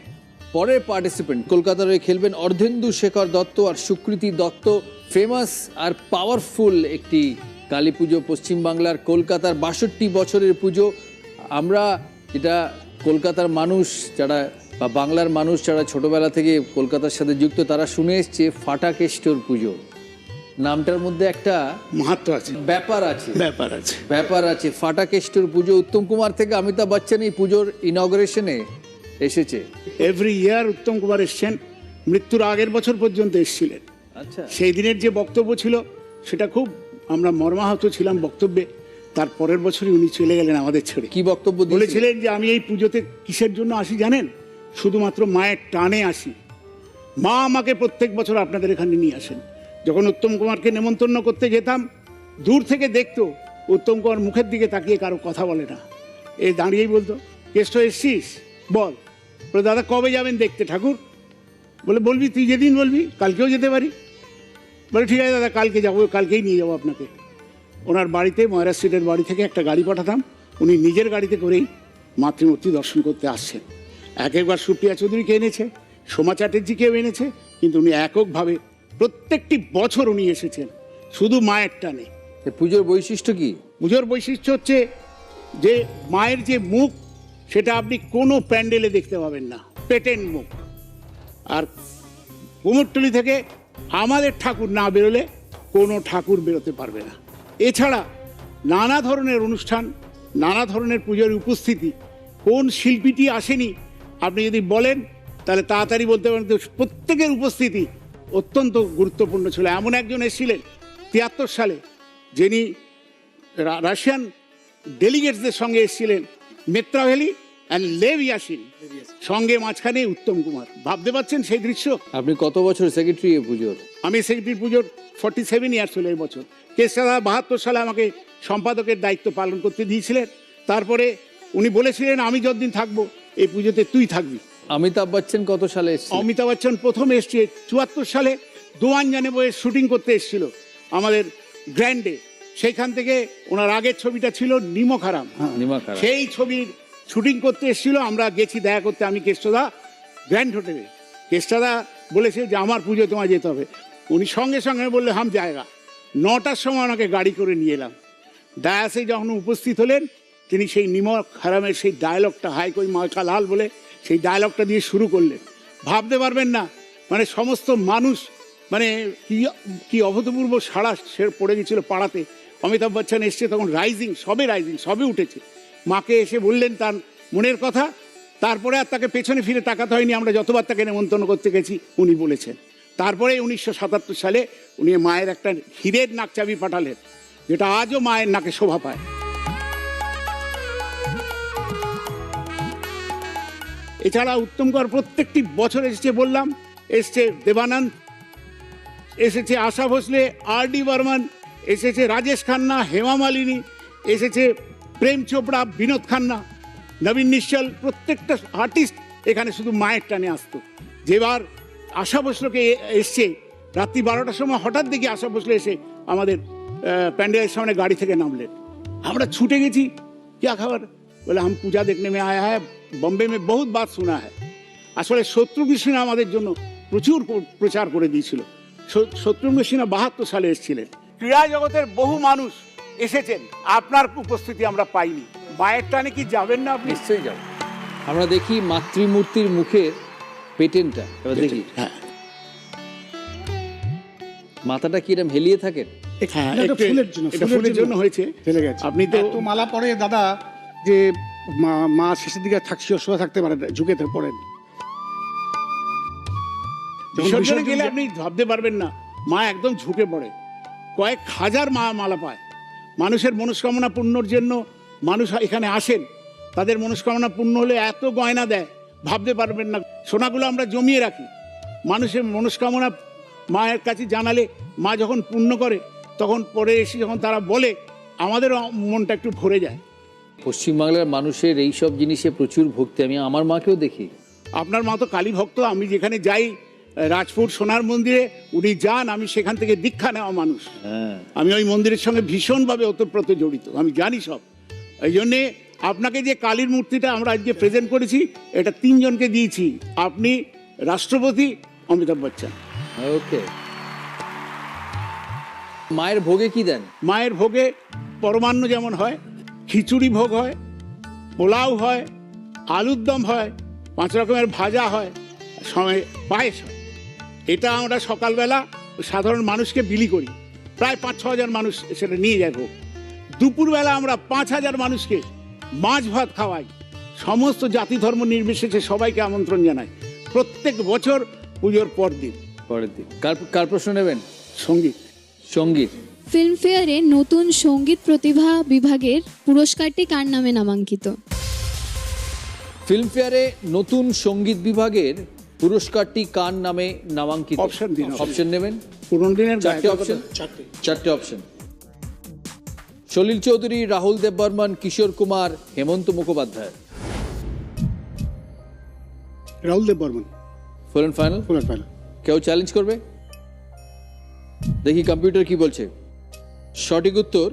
পরের পার্টিসিপেন্ট কলকাতার হয়ে খেলবেন অর্ধেন্দু শেখর দত্ত আর সুকৃতি দত্ত। ফেমাস আর পাওয়ারফুল একটি কালী পুজো, পশ্চিমবাংলার কলকাতার 62 বছরের পুজো। আমরা যেটা কলকাতার মানুষ যারা বা বাংলার মানুষ যারা ছোটবেলা থেকে কলকাতার সাথে যুক্ত, তারা শুনে এসছে ফাটাকেষ্টর পুজো। নামটার মধ্যে একটা মাহাত্ম আছে, ব্যাপার আছে। ফাটাকেষ্টর পুজো। উত্তম কুমার থেকে অমিতাভ বচ্চন এই পুজোর ইনগ্রেশনে এসেছে। এভরি ইয়ার উত্তম কুমার এসছেন, মৃত্যুর আগের বছর পর্যন্ত এসেছিলেন। আচ্ছা, সেই দিনের যে বক্তব্য ছিল সেটা খুব আমরা মর্মাহত ছিলাম বক্তব্যে। তার পরের বছরই উনি চলে গেলেন আমাদের ছেড়ে। কি বক্তব্য বলেছিলেন যে আমি এই পুজোতে কিসের জন্য আসি জানেন? শুধুমাত্র মায়ের টানে আসি। মা আমাকে প্রত্যেক বছর আপনাদের এখানে নিয়ে আসেন। যখন উত্তম কুমারকে নেমন্তন্ন করতে যেতাম, দূর থেকে দেখতো উত্তম কুমার মুখের দিকে তাকিয়ে কারো কথা বলে না, এ দাঁড়িয়েই বলতো, কেষ্ট এসছিস বল। বলে দাদা কবে যাবেন দেখতে ঠাকুর? বলে বলবি, তুই যেদিন বলবি, কালকেও যেতে পারি। বলে ঠিক আছে দাদা, কালকে যাবো, কালকেই নিয়ে যাবো আপনাকে। ওনার বাড়িতে ময়রা স্ট্রিটের বাড়ি থেকে একটা গাড়ি পাঠাতাম, উনি নিজের গাড়িতে করেই মাতৃমূর্তি দর্শন করতে আসছেন। একবার সুপ্রিয়া চৌধুরীকে এনেছে, সোমা চ্যাটার্জিকেও এনেছে, কিন্তু উনি এককভাবে প্রত্যেকটি বছর উনি এসেছেন শুধু মায়ের টানে। পুজোর বৈশিষ্ট্য কি? পুজোর বৈশিষ্ট্য হচ্ছে যে মায়ের যে মুখ, সেটা আপনি কোনো প্যান্ডেলে দেখতে পাবেন না, পেটেন্ট মুখ। আর কুমোরটুলি থেকে আমাদের ঠাকুর না বেরোলে কোনো ঠাকুর বেরোতে পারবে না। এছাড়া নানা ধরনের অনুষ্ঠান, নানা ধরনের পুজোর উপস্থিতি, কোন শিল্পীটি আসেনি আপনি যদি বলেন তাহলে তাড়াতাড়ি বলতে পারেন। প্রত্যেকের উপস্থিতি অত্যন্ত গুরুত্বপূর্ণ ছিল। এমন একজন এসেছিলেন 73 সালে, যিনি রাশিয়ান ডেলিগেটসদের সঙ্গে এসেছিলেন, মেত্রাভেলি অ্যান্ড লেভ ইয়াসিন, সঙ্গে মাঝখানে উত্তম কুমার। ভাবতে পারছেন সেই দৃশ্য? আপনি কত বছর সেক্রেটারি পুজোর? আমি সেক্রেটারি পুজোর 47 ইয়ার্স হলো এই বছর। কেশাদা 72 সালে আমাকে সম্পাদকের দায়িত্ব পালন করতে দিয়েছিলেন। তারপরে উনি বলেছিলেন আমি যতদিন থাকবো এই পুজোতে তুই থাকবি। অমিতাভ বচ্চন কত সালে এসেছিল? অমিতাভ বচ্চন প্রথম এসছে 74 সালে, দোয়ান জানে বইয়ের শুটিং করতে এসেছিল আমাদের গ্র্যান্ডে। সেইখান থেকে ওনার আগের ছবিটা ছিল নিমক হারাম, সেই ছবির শুটিং করতে এসেছিল। আমরা গেছি দেখা করতে, আমি কেষ্টদা গ্র্যান্ড হোটেলে। কেষ্টদা বলেছে যে আমার পুজো তোমায় যেতে হবে। উনি সঙ্গে সঙ্গে বললে হাম জায়গা। 9টার সময় ওনাকে গাড়ি করে নিয়ে এলাম। ডায়াসে যখন উপস্থিত হলেন, তিনি সেই নিমক হারামের সেই ডায়লগটা, হাই কই মাকা লাল বলে সেই ডায়লগটা দিয়ে শুরু করলেন। ভাবতে পারবেন না, মানে সমস্ত মানুষ মানে কি অভূতপূর্ব সাড়া সে পড়ে গেছিল পাড়াতে। অমিতাভ বচ্চন এসছে তখন রাইজিং সবে উঠেছে। মাকে এসে বললেন তার মনের কথা। তারপরে আর তাকে পেছনে ফিরে তাকাতে হয়নি। আমরা যতবার তাকে নেমন্তন্ন করতে গেছি উনি বলেছেন। তারপরে 1977 সালে উনি মায়ের একটা হীরের নাকচাবি পাঠালেন, যেটা আজও মায়ের নাকে শোভা পায়। এছাড়া উত্তম কর প্রত্যেকটি বছর এসেছে, বললাম, এসছে দেবানন্দ, এসেছে আশা ভোসলে, R.D. বর্মন, এসেছে রাজেশ খান্না, হেমা মালিনী, এসেছে প্রেম চোপড়া, বিনোদ খান্না, নবীন নিশ্চল। প্রত্যেকটা আর্টিস্ট এখানে শুধু মায়ের টানে আসতো। যেবার আশা ভোসলেকে এসছে রাত্রি 12টার সময়, হঠাৎ দেখি আশা ভোসলে এসে আমাদের প্যান্ডেলের সামনে গাড়ি থেকে নামলেন। আমরা ছুটে গেছি, क्या खबर? বলে हम पूजा देखने में आया है, बॉम्बे में बहुत बात सुना है। আসলে শত্রুঘ্ন সিনহা আমাদের জন্য প্রচুর প্রচার করে দিয়েছিল। শত্রুঘ্ন সিনহা 72 সালে এসেছিলেন। ক্রীড়া জগতের বহু মানুষ এসেছেন, আপনার উপস্থিতি আমরা পাইনি। মায়ের টানে কি যাবেন না আপনি? নিশ্চয়ই যাব। আমরা দেখি মাতৃমূর্তির মুখের পেটেনটা, এবার দেখি। হ্যাঁ, মাথাটা কি এরকম হেলিয়ে থাকেন? হ্যাঁ, ফুলের জন্য হয়েছে, ফেলে গেছে। আপনি তো মালা পরে দাদা, যে মা শেষের দিকে শোয়া থাকতে পারে, ঝুঁকে পড়েন। বিসর্জনে গেলে আপনি ভাবতে পারবেন না, মা একদম ঝুঁকে পড়ে। কয়েক হাজার মা মালা পায়। মানুষের মনস্কামনা পূর্ণর জন্য মানুষ এখানে আসেন, তাদের মনস্কামনা পূর্ণ হলে এত গয়না দেয়, ভাবতে পারবেন না। সোনাগুলো আমরা জমিয়ে রাখি, মানুষের মনস্কামনা মায়ের কাছে জানালে মা যখন পূর্ণ করে, তখন পরে এসে যখন তারা বলে, আমাদের মনটা একটু ভরে যায়। পশ্চিমবাংলার মানুষের এই সব জিনিসে প্রচুর ভক্তি। আমি আমার মাকেও দেখি। আপনার মা তো কালী ভক্ত। আমি যেখানে যাই, রাজপুর সোনার মন্দিরে উনি যান, আমি সেখান থেকে দীক্ষা নেওয়া মানুষ। আমি ওই মন্দিরের সঙ্গে ভীষণভাবে ওতপ্রোত জড়িত, আমি জানি সব। এই জন্যে আপনাকে যে কালীর মূর্তিটা আমরা আজকে প্রেজেন্ট করেছি, এটা 3 জনকে দিয়েছি, আপনি, রাষ্ট্রপতি, অমিতাভ বচ্চন। ওকে। মায়ের ভোগে কি দেন? মায়ের ভোগে পরমান্ন যেমন হয়, খিচুড়ি ভোগ হয়, পোলাও হয়, আলুর দম হয়, 5 রকমের ভাজা হয়, সময় পায়েস হয়। এটা আমরা সকালবেলা সাধারণ মানুষকে বিলি করি, প্রায় 5-6 হাজার মানুষ সেটা নিয়ে যায় ভোগ। দুপুরবেলা আমরা 5000 মানুষকে মাছ ভাত খাওয়াই, সমস্ত জাতি ধর্ম নির্বিশেষে সবাইকে আমন্ত্রণ জানাই, প্রত্যেক বছর পুজোর পরের দিন। কার প্রশ্ন নেবেন? সঙ্গীত। ফিল্মফেয়ারে নতুন সঙ্গীত প্রতিভা বিভাগের পুরস্কারটি কার নামে নামাঙ্কিত? ফিল্মফেয়ারে নতুন সঙ্গীত বিভাগের পুরস্কারটি কার নামে নামাঙ্কিত? অপশন নেবেন? পুরনো দিনের 4টে option. Salil Chowdhury, Rahul Dev Burman, Kishore Kumar, Hemanta Mukhopadhyay. Rahul Dev Burman. Full and final? Full and final. কেউ চ্যালেঞ্জ করবে? দেখি কম্পিউটার কি বলছে। সঠিক উত্তর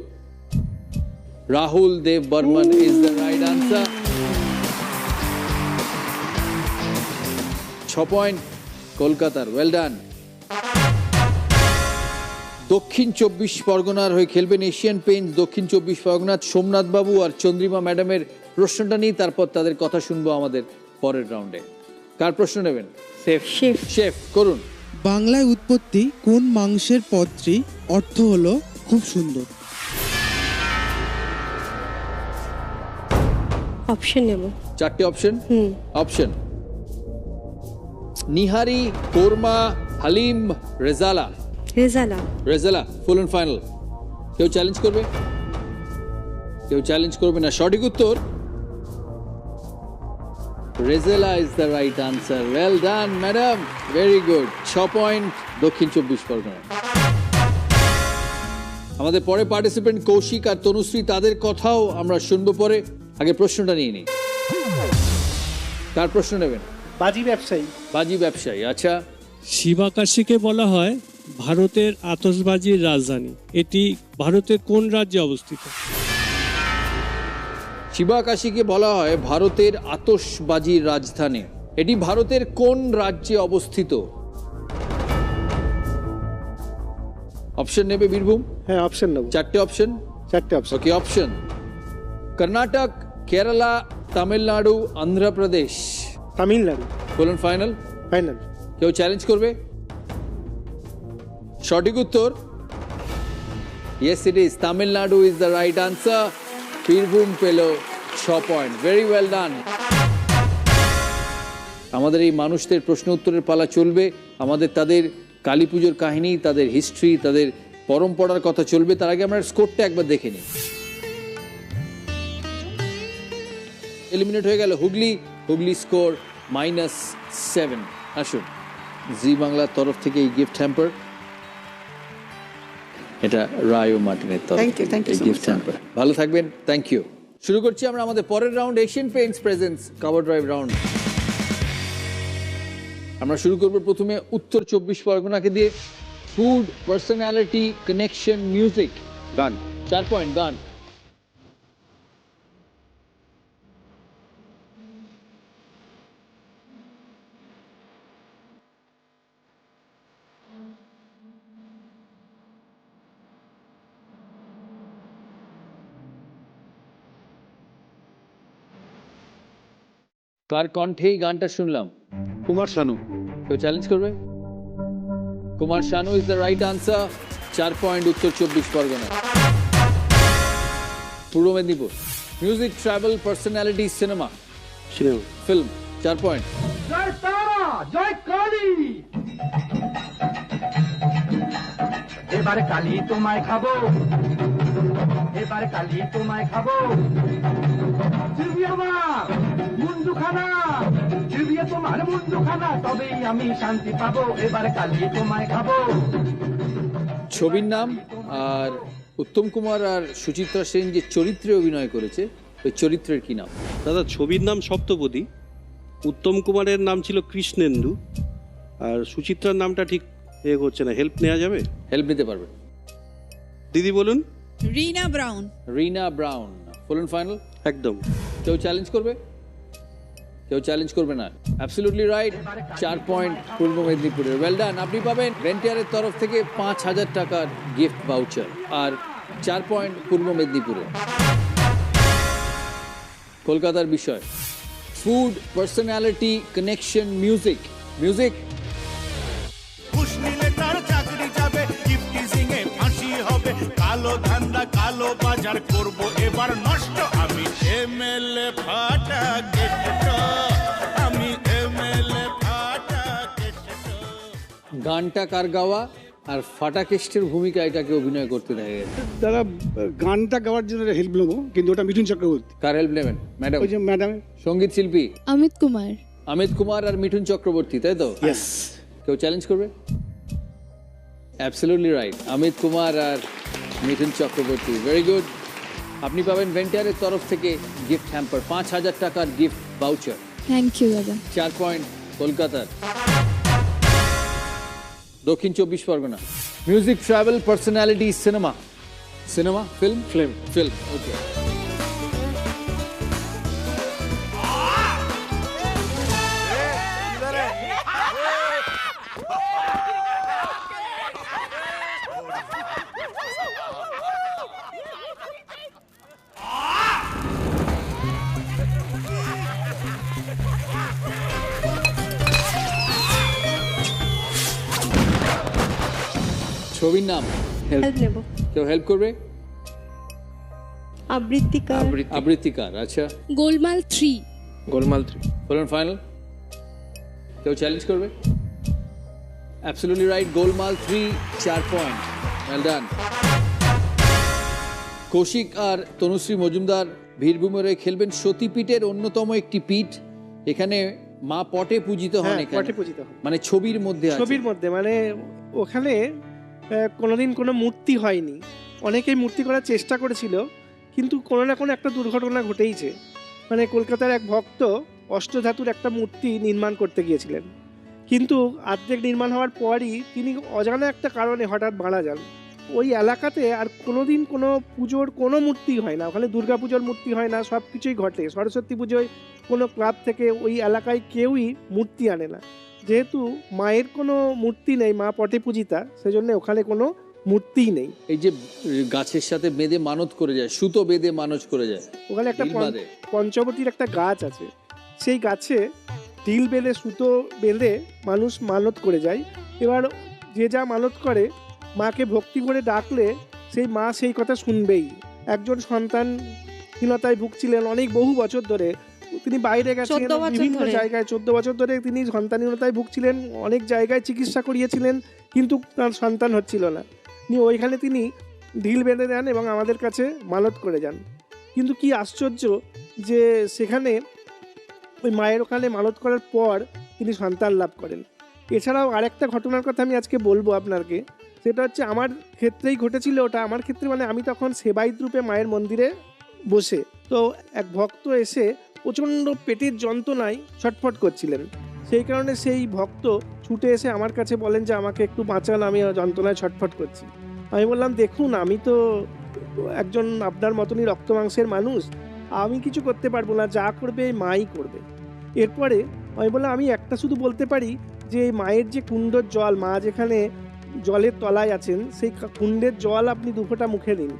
Rahul Dev Burman is the right answer. 6 point কলকাতার, ওয়েল ডান। দক্ষিণ 24 পরগনার হয়ে খেলবেন এশিয়ান পেইন্টস দক্ষিণ 24 পরগনা সোমনাথ বাবু আর চন্দ্রিমা ম্যাডামের প্রশ্নটা নিয়ে তারপর তাদের কথা শুনবো আমাদের পরের রাউন্ডে। কার প্রশ্ন নেবেন? শেফ করুন। বাংলায় উৎপত্তি কোন মাংসের পদটি অর্থ হলো খুব সুন্দর? অপশন নেব। 4টে option. Option nihari, korma, haleem, rezala. Rezala full and final. কেউ চ্যালেঞ্জ করবে? কেউ চ্যালেঞ্জ করবে না। সঠিক উত্তর rezala is the right answer. Well done madam, very good. 6 point দক্ষিণ 24 পরগনা। আমাদের পরে পার্টিসিপেন্ট কৌশিক আর তনুশ্রী, তাদের কথাও আমরা শুনবো পরে। আগে প্রশ্নটা নিয়ে নিই। কার প্রশ্ন নেবেন? বাজি ব্যবসায়ী। আচ্ছা। শিবাকাশীকে বলা হয় ভারতের আতশবাজির রাজধানী, এটি ভারতের কোন রাজ্যে অবস্থিত? শিবাকাশীকে বলা হয় ভারতের আতশবাজির রাজধানী, এটি ভারতের কোন রাজ্যে অবস্থিত? অপশন নেবে বীরভূম? হ্যাঁ, অপশন নেব। 4টে option. Okay, option Karnataka, Kerala, Tamil Nadu, Andhra Pradesh. Tamil Nadu. Full and final? Final. কেউ চ্যালেঞ্জ করবে? সঠিক উত্তর yes, it is Tamil Nadu is the right answer. Birbhum পেল 6 পয়েন্ট। Very well done. আমাদের এই মানুষদের প্রশ্ন উত্তরের পালা চলবে। আমাদের তাদের কালী পুজোর কাহিনী, তাদের হিস্ট্রি, তাদের পরম্পরার কথা চলবে। তার আগে আমরা স্কোরটা একবার দেখে নিই। এলিমিনেট হয়ে গেল হুগলি। হুগলি স্কোর -7। আসুন, জি বাংলার তরফ থেকে এই গিফট হ্যাম্পার, এটা রায় ও মার্টিনের তরফ থেকে গিফট হ্যাম্পার। ভালো থাকবেন, থ্যাংক ইউ। শুরু করছি আমরা আমাদের পরের round, Asian Paints presents cover drive round. আমরা শুরু করব প্রথমে উত্তর 24 পরগনাকে দিয়ে। Food, personality, connection, music. গান। 4 পয়েন্ট। গান। কার কণ্ঠে এই গানটা শুনলাম? কুমার শানু। কেউ চ্যালেঞ্জ করবে? Kumar Shanu is the right answer. 4 point উত্তর 24 পরগনা। পূর্ব Medinipur. Music, travel, personality, cinema. Film. 4 point. জয় তারা, জয় কালী। এবার কালী তোমায় খাবো, এবার কালী তোমায় খাবো। চিবিয়ে আমার মুন্ডুখানা, চিবিয়ে তোমার মুন্ডুখানা, তবেই আমি শান্তি পাবো। এবার কালী তোমায় খাবো। ছবির নাম আর উত্তম কুমার আর সুচিত্রা সেন যে চরিত্রে অভিনয় করেছে, ওই চরিত্রের কি নাম? দাদা, ছবির নাম সপ্তপদী। উত্তম কুমারের নাম ছিল কৃষ্ণেন্দু, আর সুচিত্রার নামটা ঠিক হচ্ছে না। হেল্প নেওয়া যাবে? হেল্প নিতে পারবেন। দিদি বলুন। Rina Brown. Rina Brown. Full and final? একদম। কেউ চ্যালেঞ্জ করবে? কেউ চ্যালেঞ্জ করবে না। Absolutely right. 4 পয়েন্ট পূর্ব মেদিনীপুরের। Well done. আপনি পাবেন রেন্টিয়ারের তরফ থেকে 5000 টাকার গিফট ভাউচার। আর 4 পয়েন্ট পূর্ব মেদিনীপুরে। কলকাতার বিষয় food, personality, connection, music. Music. কালো ধান্দা, কালো বাজার করব এবার নষ্ট। আমি এমএলএ ফাটা কেষ্ট, আমি এমএলএ ফাটা কেষ্ট। গানটা কার গাওয়া আর ফাটা কেষ্টের ভূমিকা এটাকে অভিনয় করতে দেখা গেছে? দাদা, গানটা গাওয়ার জন্য হেল্প নেবো, কিন্তু ওটা মিঠুন চক্রবর্তী। কার হেল্প নেবেন ম্যাডাম? ওই যে ম্যাডাম। সঙ্গীত শিল্পী অমিত কুমার। অমিত কুমার আর মিঠুন চক্রবর্তী, তাই তো? ইয়েস। কেউ চ্যালেঞ্জ করবে? Absolutely right. অমিত কুমার আর মিঠুন চক্রবর্তী। Very good. আপনি পাবেন ভেন্টিয়ারের তরফ থেকে গিফট হ্যাম্পার, 5000 টাকার গিফট ভাউচার। থ্যাংক ইউ দাদা। 4 পয়েন্ট কলকাতার। দক্ষিণ 24 Parganas. Music, travel, personality, cinema. Cinema, film. Film. Film. Okay. ছবির নাম? হেল্প নেব। কেউ হেল্প করবে? আবৃত্তিকার। আবৃত্তিকার। আচ্ছা। Golmaal 3। Golmaal 3। Full and final? কেউ চ্যালেঞ্জ করবে? Absolutely right. Golmaal 3। 4 point. Well done. Koushik আর তনুশ্রী মজুমদার বীরভূমের খেলবেন সতীপীঠের অন্যতম একটি পীঠ। এখানে মা পটে পূজিত হন। পটে পূজিত হন, মানে ছবির মধ্যে আছে। ছবির মধ্যে, মানে ওখানে কোনোদিন কোনো মূর্তি হয়নি। অনেকেই মূর্তি করার চেষ্টা করেছিল, কিন্তু কোনো না কোনো একটা দুর্ঘটনা ঘটেইছে। মানে কলকাতার এক ভক্ত অষ্টধাতুর একটা মূর্তি নির্মাণ করতে গিয়েছিলেন, কিন্তু অর্ধেক নির্মাণ হওয়ার পরই তিনি অজানা একটা কারণে হঠাৎ মারা যান। ওই এলাকাতে আর কোনোদিন কোনো পুজোর কোনো মূর্তি হয় না। ওখানে দুর্গা পুজোর মূর্তি হয় না, সব কিছুই ঘটে। সরস্বতী পুজোয় কোনো ক্লাব থেকে ওই এলাকায় কেউই মূর্তি আনে না। যেহেতু মায়ের কোনো মূর্তি নেই, মা পটে পূজিতা, সেজন্য ওখানে কোনো মূর্তিই নেই। এই যে গাছের সাথে বেঁধে মানত করে যায়, সুতো বেঁধে মানত করে যায়, ওখানে একটা পঞ্চবটির একটা গাছ আছে, সেই গাছে ঢিল বেঁধে সুতো বেঁধে মানুষ মানত করে যায়। এবার যে যা মানত করে, মাকে ভক্তি করে ডাকলে সেই মা সেই কথা শুনবেই। একজন সন্তানহীনতায় ভুগছিলেন অনেক বহু বছর ধরে, তিনি বাইরে গেছেন 14 বছর বিভিন্ন ধরে। জায়গায়, 14 বছর ধরে তিনি সন্তানহীনতায় ভুগছিলেন, অনেক জায়গায় চিকিৎসা করিয়েছিলেন, কিন্তু তার সন্তান হচ্ছিল না। ওইখানে তিনি ঢিল বেঁধে দেন এবং আমাদের কাছে মানত করে যান। কিন্তু কি আশ্চর্য যে সেখানে ওই মায়ের ওখানে মানত করার পর তিনি সন্তান লাভ করেন। এছাড়াও আরেকটা ঘটনার কথা আমি আজকে বলবো আপনাকে, সেটা হচ্ছে আমার ক্ষেত্রেই ঘটেছিল ওটা। আমার ক্ষেত্রে মানে আমি তখন সেবায়িত রূপে মায়ের মন্দিরে বসে, তো এক ভক্ত এসে প্রচণ্ড পেটের যন্ত্রণায় ছটফট করছিলেন। সেই কারণে সেই ভক্ত ছুটে এসে আমার কাছে বলেন যে আমাকে একটু বাঁচান, আমি যন্ত্রণায় ছটফট করছি। আমি বললাম দেখুন আমি তো একজন আপনার মতনই রক্ত মাংসের মানুষ, আমি কিছু করতে পারবো না, যা করবে মাই করবে। এরপরে আমি বললাম আমি একটা শুধু বলতে পারি যে মায়ের যে কুণ্ডর জল, মা যেখানে জলের তলায় আছেন সেই কুণ্ডের জল আপনি 2 ফোঁটা মুখে নিন,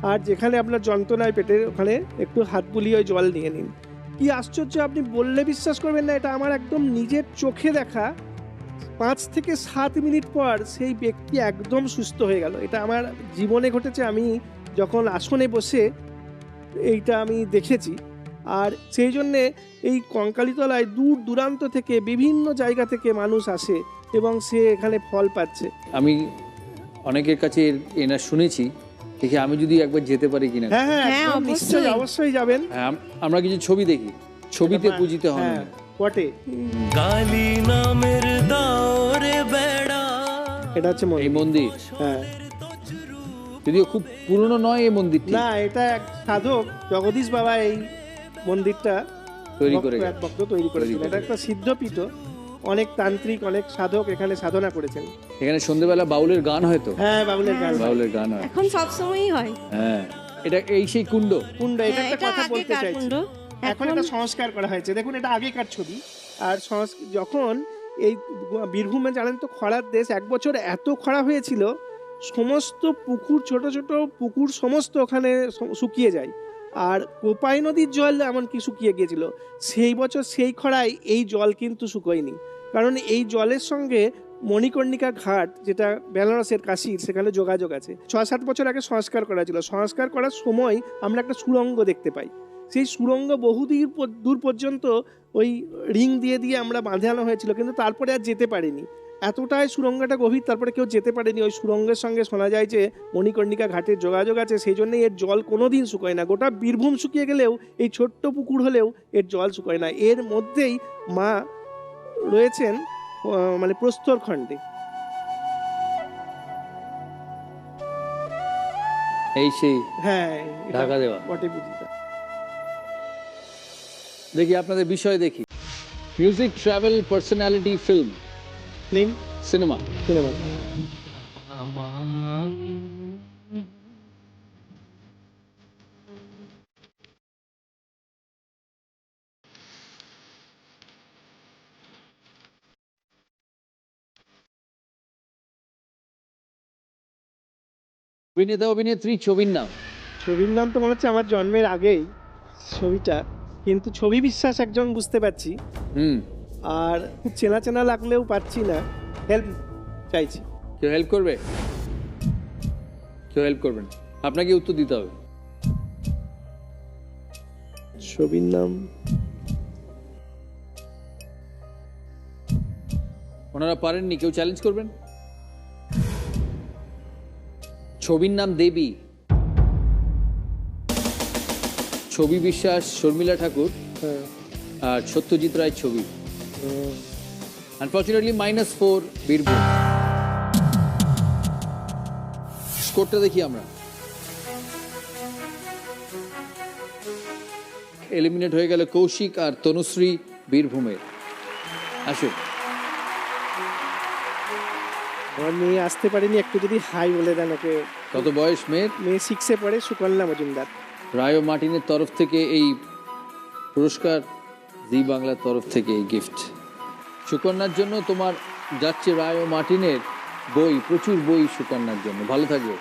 আর যেখানে আপনার যন্ত্রণায় পেটের ওখানে একটু হাত বুলিয়ে ওই জল নিয়ে নিন। কি আশ্চর্য, আপনি বললে বিশ্বাস করবেন না, এটা আমার একদম নিজের চোখে দেখা। 5 থেকে 7 মিনিট পর সেই ব্যক্তি একদম সুস্থ হয়ে গেল। এটা আমার জীবনে ঘটেছে, আমি যখন আসনে বসে এইটা আমি দেখেছি। আর সেই জন্যে এই কঙ্কালীতলায় দূর দূরান্ত থেকে বিভিন্ন জায়গা থেকে মানুষ আসে এবং সে এখানে ফল পাচ্ছে। আমি অনেকের কাছে এনার শুনেছি, দেখি আমি যদি একবার যেতে পারি কিনা। হ্যাঁ হ্যাঁ একদম নিশ্চয়ই, অবশ্যই যাবেন। হ্যাঁ, আমরা কিছু ছবি দেখি, ছবিতে পূজিত হন। হ্যাঁ বটে। কালী নামের দাওরে বেড়া, এটা হচ্ছে এই মন্দির। হ্যাঁ, যদিও খুব পুরনো নয় এই মন্দিরটি। না, এটা এক সাধক জগদীশ বাবা এই মন্দিরটা তৈরি করে এক ভক্ত তৈরি করেছিলেন। এটা একটা সিদ্ধপীঠ, অনেক তান্ত্রিক, অনেক সাধক এখানে সাধনা করেছেন। এখানে সন্ধ্যেবেলা বাউলের গান হয় তো? হ্যাঁ, বাউলের গান হয়। এখন সব সময়ই হয়। হ্যাঁ, এটা এই সেই কুণ্ড। এটা একটা কথা বলতে চাইছি, এখন এটা সংস্কার করা হয়েছে। দেখুন এটা আগেকার ছবি। আর যখন এই বীরভূমে জানেন তো খরার দেশ, 1 বছর এত খরা হয়েছিল, সমস্ত পুকুর, ছোট ছোট পুকুর সমস্ত ওখানে শুকিয়ে যায়, আর কোপাই নদীর জল এমনকি শুকিয়ে গিয়েছিল। সেই বছর সেই খরায় এই জল কিন্তু শুকোয়নি, কারণ এই জলের সঙ্গে মণিকর্ণিকা ঘাট, যেটা বেনারসের কাশীর, সেখানে যোগাযোগ আছে। 6-7 বছর আগে সংস্কার করা ছিল। সংস্কার করার সময় আমরা একটা সুড়ঙ্গ দেখতে পাই। সেই সুড়ঙ্গ দূর পর্যন্ত ওই রিং দিয়ে দিয়ে আমরা বাঁধানো হয়েছিল, কিন্তু তারপরে আর যেতে পারিনি। এতটাই সুড়ঙ্গটা গভীর, তারপরে কেউ যেতে পারেনি। ওই সুড়ঙ্গের সঙ্গে শোনা যায় যে মণিকর্ণিকা ঘাটের যোগাযোগ আছে, সেই জন্যই এর জল কোনোদিন শুকোয় না। গোটা বীরভূম শুকিয়ে গেলেও এই ছোট্ট পুকুর হলেও এর জল শুকোয় না। এর মধ্যেই মা রয়েছেন মানে প্রস্তর খণ্ডে। এই সেই হ্যাঁ, ঢাকা দেওয়া বটে বুঝিটা। দেখি আপনাদের বিষয় দেখি। Music, travel, personality, film, cinema. অভিনেতা অভিনেত্রী, ছবির নাম? ছবির নাম তো মনে হচ্ছে আমার জন্মের আগেই ছবিটা, কিন্তু ছবি বিশ্বাস একজন বুঝতে পারছি, আর খুব চেনা চেনা লাগলেও পাচ্ছি না। হেল্প চাইছি। কেউ হেল্প করবে? কেউ হেল্প করবেন? আপনাকে উত্তর দিতে হবে। ছবির নাম ওনারা পারেননি, কেউ চ্যালেঞ্জ করবেন? ছবির নাম দেবী। ছবি বিশ্বাস, শর্মিলা ঠাকুর আর সত্যজিৎ রায়ের ছবি। আনফর্চুনেটলি -4 বীরভূম। স্কোরটা দেখি আমরা। এলিমিনেট হয়ে গেল কৌশিক আর তনুশ্রী বীরভূমের। আসুন। আমার মেয়ে আসতে পারেনি, একটু যদি হাই বলে দেন ওকে। কত বয়স মেয়ের? মেয়ে 6-এ পড়ে, সুকন্যা মজুমদার। রায় ও মার্টিনের তরফ থেকে এই পুরস্কার, জি বাংলার তরফ থেকে এই গিফট। সুকন্যার জন্য তোমার যাচ্ছে রায় ও মার্টিনের বই, প্রচুর বই সুকন্যার জন্য। ভালো থাকবে।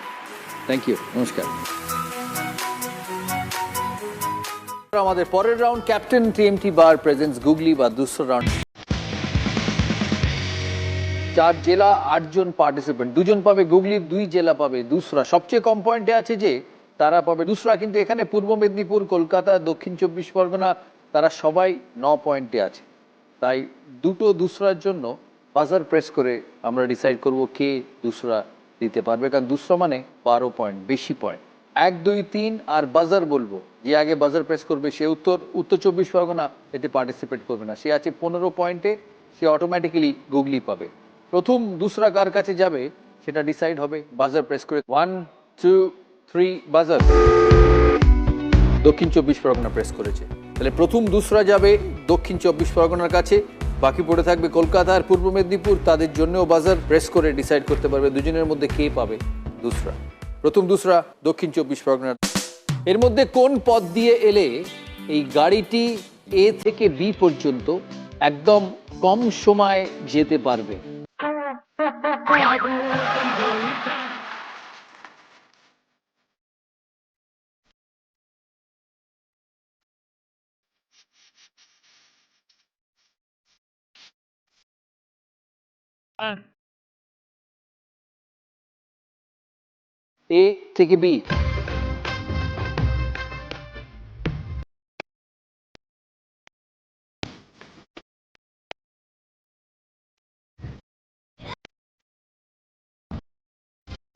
থ্যাংক ইউ, নমস্কার। আমাদের পরের round, captain TMT bar presents googly বা দুসরা রাউন্ড। 4 জেলা, 8 জন পার্টিসিপেন্ট। 2 জন পাবে গুগলি, 2 জেলা পাবে দুসরা। সবচেয়ে কম পয়েন্টে আছে যে তারা পাবে দুসরা, কিন্তু এখানে পূর্ব মেদিনীপুর, কলকাতা, দক্ষিণ 24 পরগনা, তারা সবাই 9 পয়েন্টে আছে। তাই দুটো দুসরার জন্য বাজার প্রেস করে আমরা ডিসাইড করব কে দুসরা দিতে পারবে, কারণ দুসরা মানে 12 পয়েন্ট, বেশি পয়েন্ট। 1, 2, 3 আর বাজার বলবো, যে আগে বাজার প্রেস করবে সে উত্তর 24 পরগনা এতে পার্টিসিপেট করবে না, সে আছে 15 পয়েন্টে, সে অটোমেটিক্যালি গুগলি পাবে। প্রথম দুসরা কার কাছে যাবে সেটা ডিসাইড হবে বাজার প্রেস করে। 1, 2, 3 বাজার। দক্ষিণ 24 পরগনা প্রেস করেছে, তাহলে প্রথম দুসরা যাবে দক্ষিণ 24 পরগনার কাছে। বাকি পড়ে থাকবে কলকাতা আর পূর্ব মেদিনীপুর, তাদের জন্যও বাজার প্রেস করে ডিসাইড করতে পারবে দুজনের মধ্যে কে পাবে দুসরা। প্রথম দুসরা দক্ষিণ 24 পরগনার। এর মধ্যে কোন পথ দিয়ে এলে এই গাড়িটি এ থেকে বি পর্যন্ত একদম কম সময়ে যেতে পারবে? এ থেকে বি।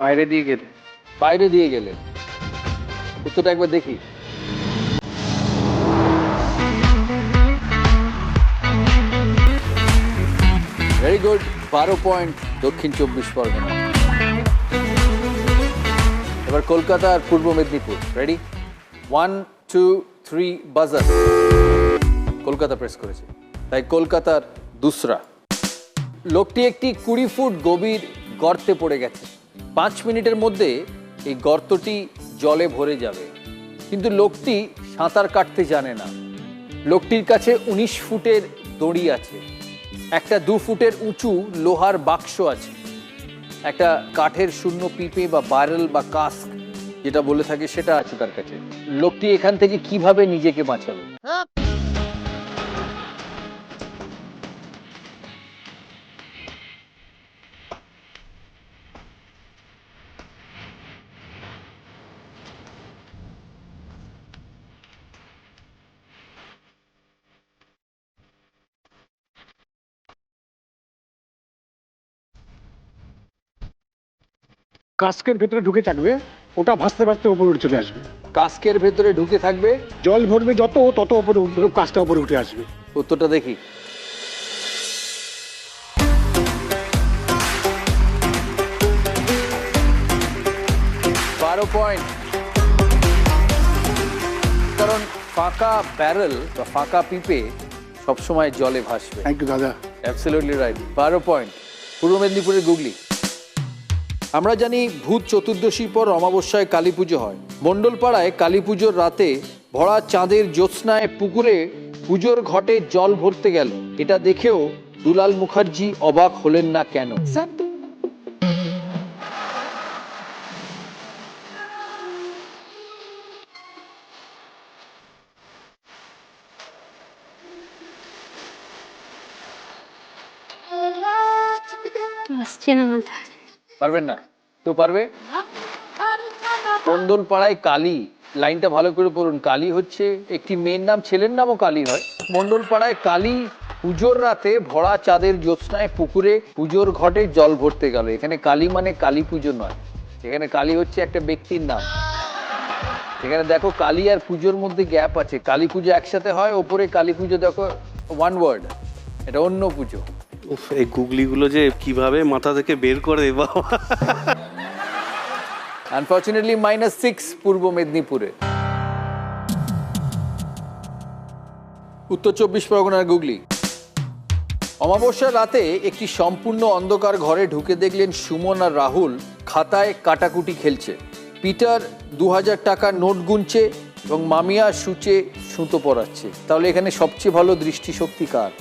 বাইরে দিয়ে গেলে, বাইরে দিয়ে গেলে উত্তরটা একবার দেখি। ভেরি গুড, 12 পয়েন্ট দক্ষিণ 24 পরগনা। এবার কলকাতা আর পূর্ব মেদিনীপুর। রেডি? 1, 2, 3 বাজার। কলকাতা প্রেস করেছে, তাই কলকাতার দুসরা। লোকটি একটি 20 ফুট গভীর গর্তে পড়ে গেছে। 5 মিনিটের মধ্যে এই গর্তটি জলে ভরে যাবে, কিন্তু লোকটি সাঁতার কাটতে জানে না। লোকটির কাছে 19 ফুটের দড়ি আছে, একটা 2 ফুটের উঁচু লোহার বাক্স আছে, একটা কাঠের শূন্য পিপে বা ব্যারেল বা কাস্ক যেটা বলে থাকে সেটা আছে তার কাছে। লোকটি এখান থেকে কিভাবে নিজেকে বাঁচাবে? কাস্কের ভেতরে ঢুকে থাকবে, ওটা ভাসতে ভাসতে উপরে উঠে চলে আসবে। কাস্কের ভেতরে ঢুকে থাকবে, জল ভরবে যত তত উপরে কাজটা উপরে উঠে আসবে। উত্তরটা দেখি। পয়েন্ট। কারণ ফাঁকা ব্যারেল বা ফাঁকা পিপে সবসময় জলে ভাসবে। থ্যাংক ইউ দাদা, অ্যাবসলিউটলি রাইট। 12 পয়েন্ট পূর্ব মেদিনীপুরের গুগলি। আমরা জানি ভূত চতুর্দশীর পর অমাবস্যায় কালী পুজো হয়। মণ্ডলপাড়ায় কালী পুজোর রাতে ভরা চাঁদের জ্যোৎস্নায় পুকুরে পুজোর ঘটে জল ভরতে গেল। এটা দেখেও দুলাল মুখার্জি অবাক হলেন না কেন? পারবেন না তো পারবে? মণ্ডলপাড়ায় কালী, লাইনটা ভালো করে পড়ুন। কালী হচ্ছে একটি মেয়ের নাম, ছেলের নামও কালী হয়। মণ্ডলপাড়ায় কালী পুজোর রাতে ভরা চাঁদের জ্যোৎস্নায় পুকুরে পুজোর ঘটে জল ভরতে গেল। এখানে কালী মানে কালী পুজো নয়, এখানে কালী হচ্ছে একটা ব্যক্তির নাম। এখানে দেখো কালী আর পুজোর মধ্যে গ্যাপ আছে। কালী পুজো একসাথে হয়, ওপরে কালী পুজো দেখো ওয়ান ওয়ার্ড, এটা অন্য পুজো। এই গুগলিগুলো যে কিভাবে মাথা থেকে বের করে বাবা। আনফর্চুনেটলি -6 পূর্ব মেদিনীপুরে। উত্তর 24 পরগনার গুগলি। অমাবস্যার রাতে একটি সম্পূর্ণ অন্ধকার ঘরে ঢুকে দেখলেন সুমন আর রাহুল খাতায় কাটাকুটি খেলছে। পিটার 2000 টাকার নোট গুনছে এবং মামিয়া সূচে সুতো পরাচ্ছে। তাহলে এখানে সবচেয়ে ভালো দৃষ্টিশক্তি কার?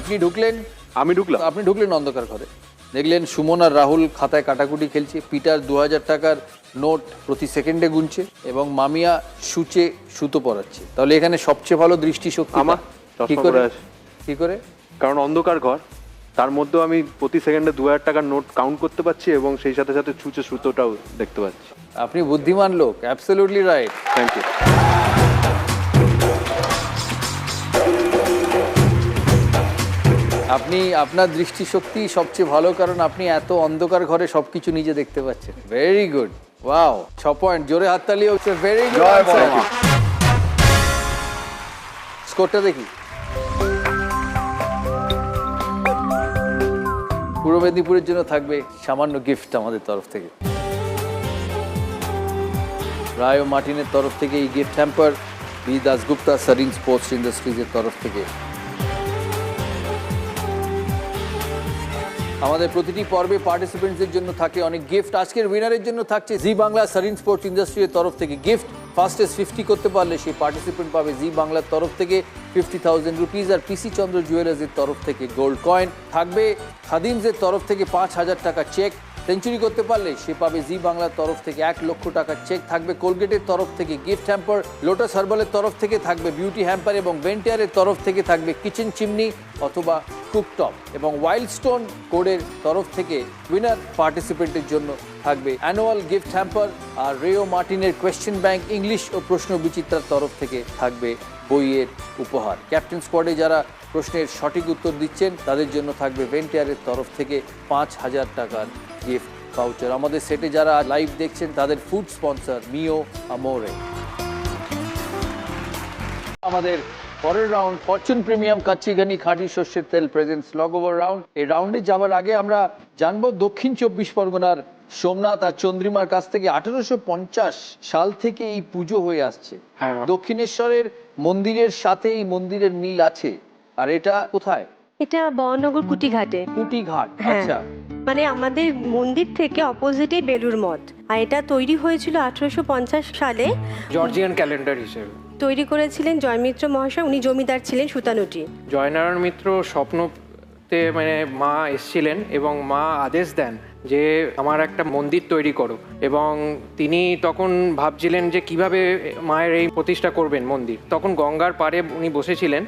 আপনি ঢুকলেন, আমি ঢুকলাম, আপনি ঢুকলেন অন্ধকার ঘরে। দেখলেন সুমন আর রাহুল খাতায় কাটাকুটি খেলছে, পিটার 2000 টাকার নোট প্রতি সেকেন্ডে গুনছে এবং মামিয়া সূচে সুতো পরাচ্ছে। তাহলে এখানে সবচেয়ে ভালো দৃষ্টিশক্তি আমার কি করে কি করে? কারণ অন্ধকার ঘর, তার মধ্যেও আমি প্রতি সেকেন্ডে 2000 টাকার নোট কাউন্ট করতে পারছি এবং সেই সাথে সাথে ছুঁচে সুতোটাও দেখতে পাচ্ছি। আপনি বুদ্ধিমান লোক, অ্যাবসলিউটলি রাইট। Thank you. আপনি আপনার দৃষ্টিশক্তি সবচেয়ে ভালো, কারণ আপনি এত অন্ধকার ঘরে সবকিছু নিজে দেখতে পাচ্ছেন। ভেরি গুড, ওয়াও, 6 পয়েন্ট, জোরে হাততালি হচ্ছে। Very good. স্কোরটা দেখি। পূর্ব মেদিনীপুরের জন্য থাকবে সামান্য গিফট আমাদের তরফ থেকে। রায় ও মার্টিনের তরফ থেকে এই gift hamper, B Dasgupta siren sports ইন্ডাস্ট্রিজের তরফ থেকে। আমাদের প্রতিটি পর্বে পার্টিসিপেন্টসদের জন্য থাকে অনেক গিফট। আজকের উইনারের জন্য থাকছে জি বাংলা সারিন স্পোর্টস ইন্ডাস্ট্রির তরফ থেকে গিফট। ফার্স্টেস্ট 50 করতে পারলে সেই পার্টিসিপেন্ট পাবে জি বাংলার তরফ থেকে 50,000 রুপিস আর পিসি চন্দ্র জুয়েলার্সের তরফ থেকে গোল্ড কয়েন। থাকবে খাদিমসের তরফ থেকে 5,000 টাকা চেক। সেঞ্চুরি করতে পারলে সে পাবে জি বাংলার তরফ থেকে 1 লক্ষ টাকার চেক। থাকবে কোলগেটের তরফ থেকে গিফট হ্যাম্পার, লোটাস হার্বালের তরফ থেকে থাকবে বিউটি হ্যাম্পার এবং ভেন্টিয়ারের তরফ থেকে থাকবে কিচেন চিমনি অথবা কুকটপ। এবং ওয়াইল্ডস্টোন কোডের তরফ থেকে উইনার পার্টিসিপেন্টের জন্য থাকবে অ্যানুয়াল গিফট হ্যাম্পার। আর রেও মার্টিনের কোয়েশ্চেন ব্যাংক ইংলিশ ও প্রশ্ন বিচিত্রার তরফ থেকে থাকবে বইয়ের উপহার। ক্যাপ্টেন স্কোয়াডে যারা প্রশ্নের সঠিক উত্তর দিচ্ছেন তাদের জন্য থাকবে ভেন্টিয়ারের তরফ থেকে 5,000 টাকার গিফট ভাউচার। আমাদের সেটে যারা লাইভ দেখছেন তাদের ফুড স্পন্সর মিও আমোরে। আমাদের পরের রাউন্ড ফরচুন প্রিমিয়াম কাচ্চিঘানি খাঁটি শস্যের তেল প্রেজেন্ট স্লগ ওভার রাউন্ড। এই রাউন্ডে যাওয়ার আগে আমরা জানবো দক্ষিণ 24 পরগনার সোমনাথ আর চন্দ্রিমার কাছ থেকে 1850 সাল থেকে এই পুজো হয়ে আসছে। দক্ষিণেশ্বরের মন্দিরের সাথে এই মন্দিরের মিল আছে। আর এটা কোথায়? এটা বহনগর কুটিঘাটে। কুটিঘাট, হ্যাঁ। আচ্ছা। মানে আমাদের মন্দির থেকে অপোজিটে বেলুর মঠ। আর এটা তৈরি হয়েছিল 1850 সালে জর্জিয়ান ক্যালেন্ডার হিসেবে। তৈরি করেছিলেন জয়মিত্র মহাশয়, উনি জমিদার ছিলেন সুতানুটি। জয়নারায়ণ মিত্র স্বপ্নতে মানে মা এসেছিলেন এবং মা আদেশ দেন যে আমার একটা মন্দির তৈরি করো, এবং তিনি তখন ভাবছিলেন যে কিভাবে মায়ের এই প্রতিষ্ঠা করবেন মন্দির। তখন গঙ্গার পাড়ে উনি বসেছিলেন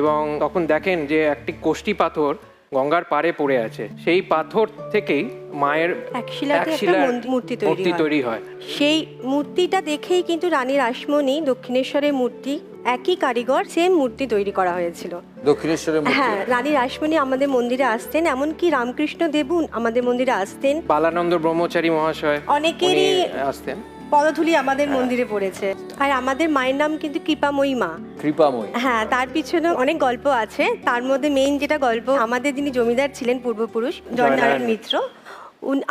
এবং তখন দেখেন যে একটি কোষ্ঠী পাথর গঙ্গার পাড়ে পড়ে আছে। সেই পাথর থেকেই মায়ের এক শিলাতে একটা মূর্তি তৈরি হয়। সেই মূর্তিটা দেখেই কিন্তু রানী রাসমণি দক্ষিণেশ্বরের মূর্তি, একই কারিগর, সেম মূর্তি তৈরি করা হয়েছিল দক্ষিণেশ্বরের মূর্তি। হ্যাঁ, রানী রাসমণি আমাদের মন্দিরে আসতেন, এমনকি রামকৃষ্ণ দেবু আমাদের মন্দিরে আসতেন, বালানন্দ ব্রহ্মচারী মহাশয় অনেকেরই আসতেন। পদধূলি আমাদের মন্দিরে পড়েছে। আর আমাদের মায়ের নাম কিন্তু কৃপাময়ী মা। কৃপাময়ী, হ্যাঁ, তার পিছনে অনেক গল্প আছে। তার মধ্যে মেইন যেটা গল্প, আমাদের যিনি জমিদার ছিলেন পূর্বপুরুষ জয়নারায়ণ মিত্র,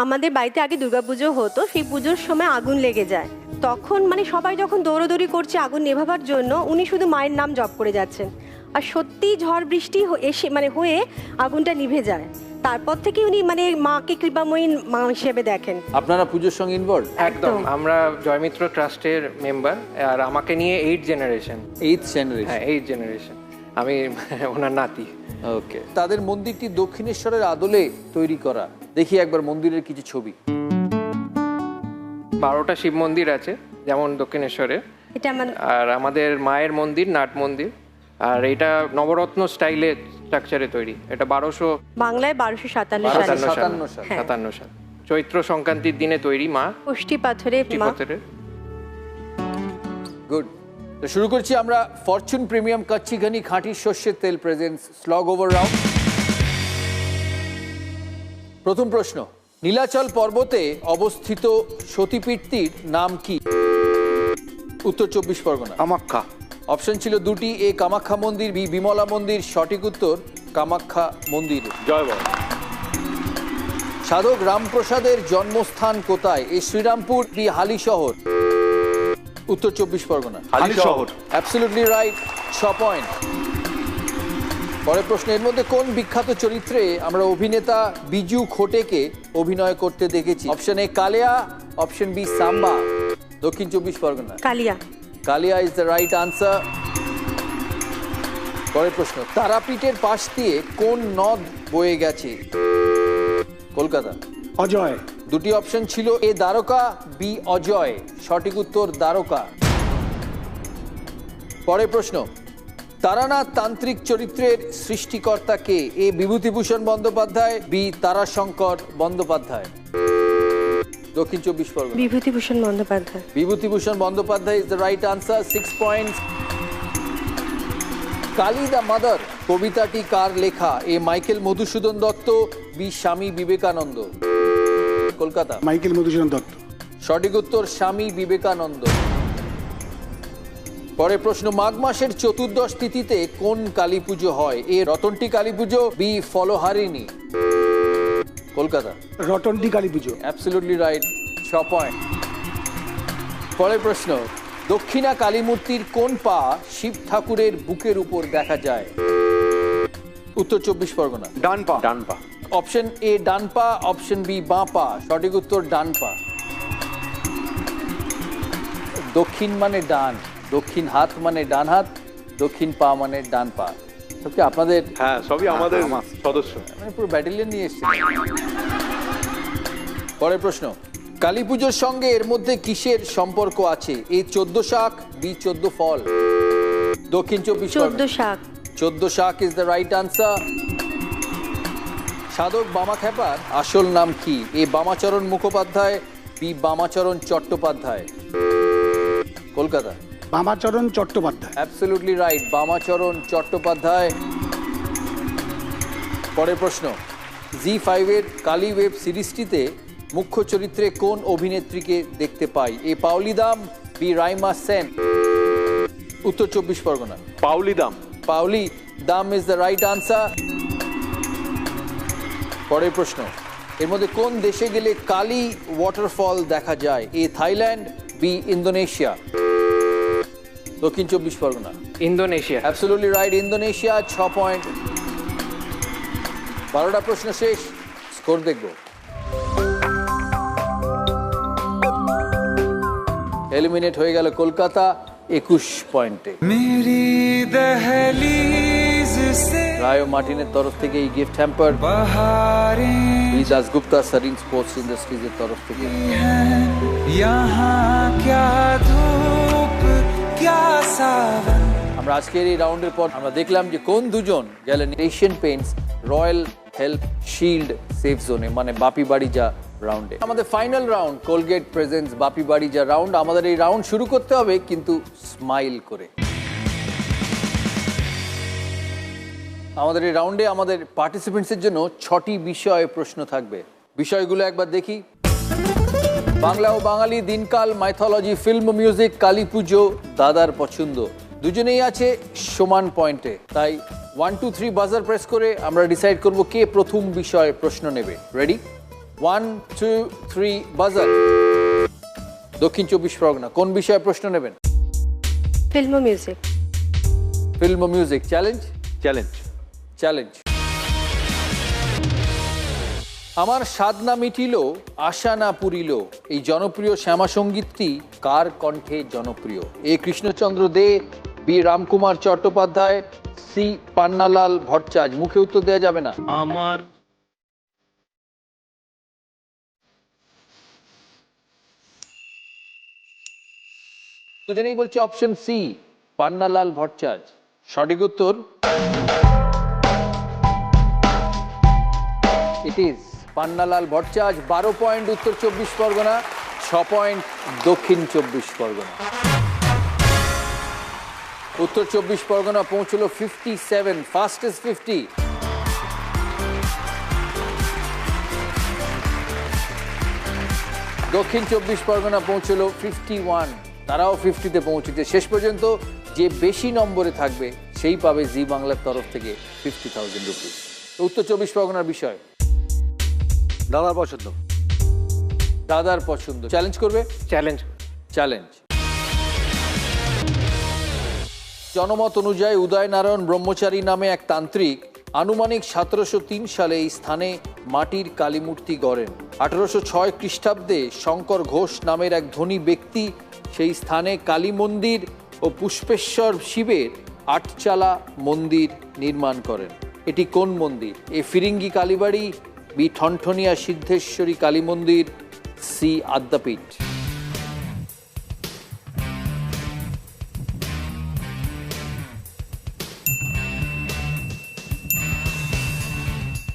আমাদের বাড়িতে আগে দুর্গাপুজো হতো। সেই পুজোর সময় আগুন লেগে যায়। তখন মানে সবাই যখন দৌড়দৌড়ি করছে আগুন নেভাবার জন্য, উনি শুধু মায়ের নাম জপ করে যাচ্ছেন। আর সত্যি ঝড় বৃষ্টি এসে মানে হয়ে আগুনটা নিভে যায়। তারপর থেকে উনি মানে মাকে কৃপাময়ী মা হিসেবে দেখেন। আপনারা পুজোর সঙ্গে ইনভলভ? একদম, আমরা জয়মিত্র ট্রাস্টের মেম্বার। আর আমাকে নিয়ে 8th জেনারেশন। হ্যাঁ, 8th জেনারেশন। আমি ওনার নাতি। ওকে। তাদের মন্দিরটি দক্ষিণেশ্বরের আদলে তৈরি করা। দেখি একবার মন্দিরের কিছু ছবি। 12টা শিব মন্দির আছে যেমন দক্ষিণেশ্বরে। আর আমাদের মায়ের মন্দির নাট মন্দির। আর এটা নবরত্ন স্টাইলে স্ট্রাকচারে তৈরি। এটা 1200 বাংলায় 1257 সাল চৈত্র সংক্রান্তির দিনে তৈরি মা, কোষ্ঠী পাথরের মা। গুড। তো শুরু করছি আমরা ফরচুন প্রিমিয়াম কাচ্চিঘানি খাঁটি শস্যের তেল প্রেজেন্টস স্লগ ওভার রাউন্ড। প্রথম প্রশ্ন, নীলাচল পর্বতে অবস্থিত সতীপীঠটির নাম কি? উত্তর 24 পরগনা। কামাখ্যা। অপশন ছিল দুটি, এ কামাখ্যা মন্দির, বি বিমলা মন্দির। সঠিক উত্তর কামাখ্যা মন্দির। জয় বাবা। সাধক রামপ্রসাদের জন্মস্থান কোথায়? A Srirampur, B Halishahar. উত্তর 24 Pargana. Halishahar. Absolutely right, 6 point. পরের প্রশ্ন, এর মধ্যে কোন বিখ্যাত চরিত্রে আমরা অভিনেতা বিজু খোটেকে অভিনয় করতে দেখেছি? Option A Kaliya, option B Samba. দক্ষিণ 24 Parganas. Kaliya. Kaliya is the right answer. পরের প্রশ্ন, তারাপীঠের পাশ দিয়ে কোন নদ বয়ে গেছে? কলকাতা। অজয়। দুটি অপশন ছিল, এ দ্বারকা, বি অজয়। সঠিক উত্তর দ্বারকা। পরের প্রশ্ন, তারানাথ তান্ত্রিক চরিত্রের সৃষ্টিকর্তা কে? এ বিভূতিভূষণ বন্দ্যোপাধ্যায়, বি তারাশঙ্কর বন্দ্যোপাধ্যায়। দক্ষিণ 24 Pargana. Bibhutibhushan Bandyopadhyay. Bibhutibhushan Bandyopadhyay is the right answer, 6 points. Kali the mother কবিতাটি কার লেখা? এ Michael Madhusudan Dutta, B Swami Vivekananda. Kolkata. Michael Madhusudan Dutta. সঠিক উত্তর স্বামী বিবেকানন্দ। পরের প্রশ্ন, মাঘ মাসের চতুর্দশ তিথিতে কোন কালী পুজো হয়? এ রতন্টি কালী পুজো, বি ফলহারিণী। কলকাতা। রতন্টি কালী পুজো। Absolutely right, 6 point. পরের প্রশ্ন, দক্ষিণা কালী মূর্তির কোন পা শিব ঠাকুরের বুকের উপর দেখা যায়? উত্তর 24 পরগনা। ডান পা। ডান পা। অপশন এ ডান পা, অপশন বি বাঁ পা। সঠিক উত্তর ডান পা। দক্ষিণ মানে ডান, দক্ষিণ হাত মানে ডান হাত, দক্ষিণ পা মানে ডান পা। সব কি আপনাদের? হ্যাঁ, সবই আমাদের সদস্য। মানে পুরো ব্যাটালিয়ন নিয়ে এসেছে। পরের প্রশ্ন, কালী পুজোর সঙ্গে এর মধ্যে কিসের সম্পর্ক আছে? এ 14 শাক, বি 14 ফল। দক্ষিণ 24 14 শাক। 14 শাক ইজ দ্য রাইট আনসার। সাধক বামাখ্যাপার আসল নাম কি? A Bamacharan Mukhopadhyay, B Bamacharan Chattopadhyay. Kolkata. Bamacharan Chattopadhyay. Absolutely right, Bamacharan Chattopadhyay. পরের প্রশ্ন, জি5 এর কালী ওয়েব সিরিজটিতে মুখ্য চরিত্রে কোন অভিনেত্রীকে দেখতে পাই? এ পাওলি দাম, বি রাইমা সেন। উত্তর 24 পরগনা। পাওলি দাম। পাওলি দাম ইজ দ্য রাইট আনসার। পরের প্রশ্ন, এর মধ্যে কোন দেশে গেলে কালী ওয়াটারফল দেখা যায়? A Thailand, B Indonesia. দক্ষিণ 24 Parganas. Indonesia. Absolutely right, Indonesia. 6 point. 12টা প্রশ্ন শেষ, স্কোর দেখব। এলিমিনেট হয়ে গেল কলকাতা 21 পয়েন্টে। রায় মার্টিনের তরফ থেকে এই gift hamper, B Dasgupta siren sports ইন্ডাস্ট্রিজের তরফ থেকে। আমরা আজকের এই রাউন্ডের পর আমরা দেখলাম যে কোন দুজন গেলেন Asian Paints royal help shield safe জোনে, মানে বাপি বাড়ি যা রাউন্ডে। আমাদের ফাইনাল রাউন্ড কোলগেট প্রেজেন্টস বাপি বাড়ি যা রাউন্ড। আমাদের এই রাউন্ড শুরু করতে হবে কিন্তু স্মাইল করে। আমাদের এই রাউন্ডে আমাদের পার্টিসিপেন্টসের জন্য 6টি বিষয়ে প্রশ্ন থাকবে। বিষয়গুলো একবার দেখি। বাংলা ও বাঙালি, দিনকাল, মাইথোলজি, ফিল্ম, মিউজিক, কালী পুজো, দাদার পছন্দ। দুজনেই আছে সমান পয়েন্টে, তাই 1 2 3 বাজার প্রেস করে আমরা ডিসাইড করব কে প্রথম বিষয়ে প্রশ্ন নেবে। রেডি? 1 2 3 বাজার। দক্ষিণ 24 পরগনা, কোন বিষয়ে প্রশ্ন নেবেন? ফিল্ম ও মিউজিক। ফিল্ম ও মিউজিক। চ্যালেঞ্জ? চ্যালেঞ্জ। চ্যালেঞ্জ। আমার স্বাদ না মিটিল, আশা না পুরিল, এই জনপ্রিয় শ্যামা সঙ্গীতটি কার কণ্ঠে জনপ্রিয়? এ কৃষ্ণচন্দ্র দে, বি রামকুমার চট্টোপাধ্যায়, সি পান্নালাল ভট্টাচার্য। মুখে উত্তর দেওয়া যাবে না। আমার দুজনেই বলছে অপশন সি পান্নালাল ভট্টাচার্য। সঠিক উত্তর it is Pannalal Bhattacharya. 12 point উত্তর 24 পরগনা, 6 পয়েন্ট দক্ষিণ 24 পরগনা। উত্তর 24 পরগনা পৌঁছলো 57, ফাস্টেস্ট 50। দক্ষিণ 24 পরগনা পৌঁছলো 51, তারাও 50-তে পৌঁছেছে। শেষ পর্যন্ত যে বেশি নম্বরে থাকবে সেই পাবে জি বাংলার তরফ থেকে 50,000 রুপিস। উত্তর 24 পরগনার বিষয় দাদার পছন্দ। দাদার পছন্দ। চ্যালেঞ্জ করবে? চ্যালেঞ্জ। চ্যালেঞ্জ। জনমত অনুযায়ী উদয়নারায়ণ ব্রহ্মচারী নামে এক তান্ত্রিক আনুমানিক 1703 সালে এই স্থানে মাটির কালী মূর্তি গড়েন। 1806 খ্রিস্টাব্দে শঙ্কর ঘোষ নামের এক ধনী ব্যক্তি সেই স্থানে কালী মন্দির ও পুষ্পেশ্বর শিবের 8চালা মন্দির নির্মাণ করেন। এটি কোন মন্দির? এ ফিরিঙ্গি কালীবাড়ি, বি ঠনঠনিয়া সিদ্ধেশ্বরী কালী মন্দির, সি আদ্যাপীঠ।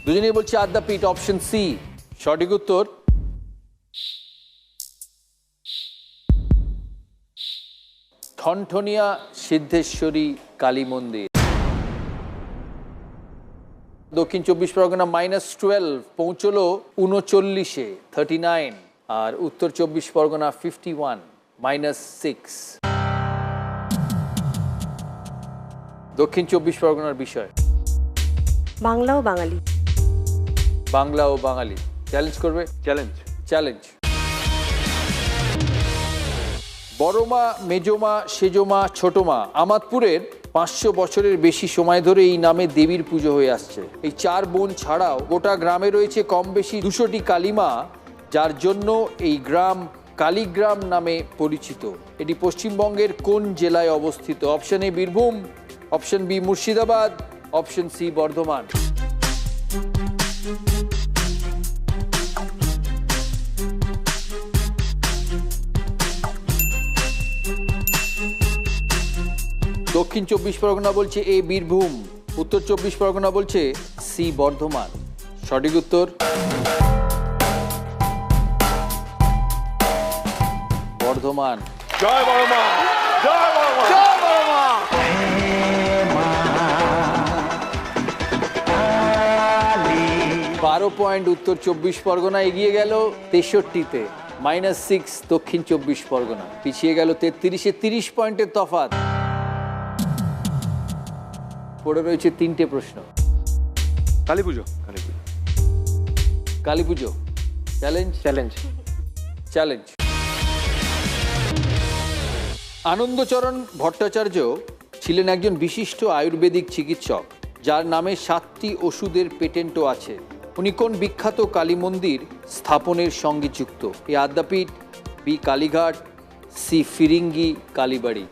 দুজনেই বলছে আদ্যাপীঠ, অপশন সি সঠিক উত্তর। ঠনঠনিয়া সিদ্ধেশ্বরী কালী মন্দির। দক্ষিণ চব্বিশ পরগনা -12 পৌঁছলো 39-এ 39, আর উত্তর চব্বিশ পরগনা 51 -6। দক্ষিণ চব্বিশ পরগনার বিষয় বাংলা ও বাঙালি। বাংলা ও বাঙালি। চ্যালেঞ্জ করবে? চ্যালেঞ্জ। বড়মা, মেজমা, সেজমা, ছোটমা আমাদপুরের 500 বছরের বেশি সময় ধরে এই নামে দেবীর পুজো হয়ে আসছে। এই 4 বোন ছাড়াও গোটা গ্রামে রয়েছে কম বেশি 200টি কালীমা, যার জন্য এই গ্রাম কালীগ্রাম নামে পরিচিত। এটি পশ্চিমবঙ্গের কোন জেলায় অবস্থিত? Option A Birbhum, option B Murshidabad, option C Bardhaman. দক্ষিণ চব্বিশ পরগনা বলছে এ বীরভূম, উত্তর চব্বিশ পরগনা বলছে সি বর্ধমান। সঠিক উত্তর বর্ধমান। জয় বড়মা, জয় বড়মা, জয় বড়মা। 12 পয়েন্ট উত্তর চব্বিশ পরগনা এগিয়ে গেল 63-তে, -6 দক্ষিণ চব্বিশ পরগনা পিছিয়ে গেল 33-এ। 30 পয়েন্টের তফাৎ। পড়ে রয়েছে 3টে প্রশ্ন। কালী পুজো। কালী পুজো। চ্যালেঞ্জ। আনন্দচরণ ভট্টাচার্য ছিলেন একজন বিশিষ্ট আয়ুর্বেদিক চিকিৎসক, যার নামে 7টি ওষুধের পেটেন্টও আছে। উনি কোন বিখ্যাত কালী মন্দির স্থাপনের সঙ্গে যুক্ত? এ আদ্যাপীঠ, বি কালীঘাট, সি ফিরিঙ্গি কালীবাড়ি।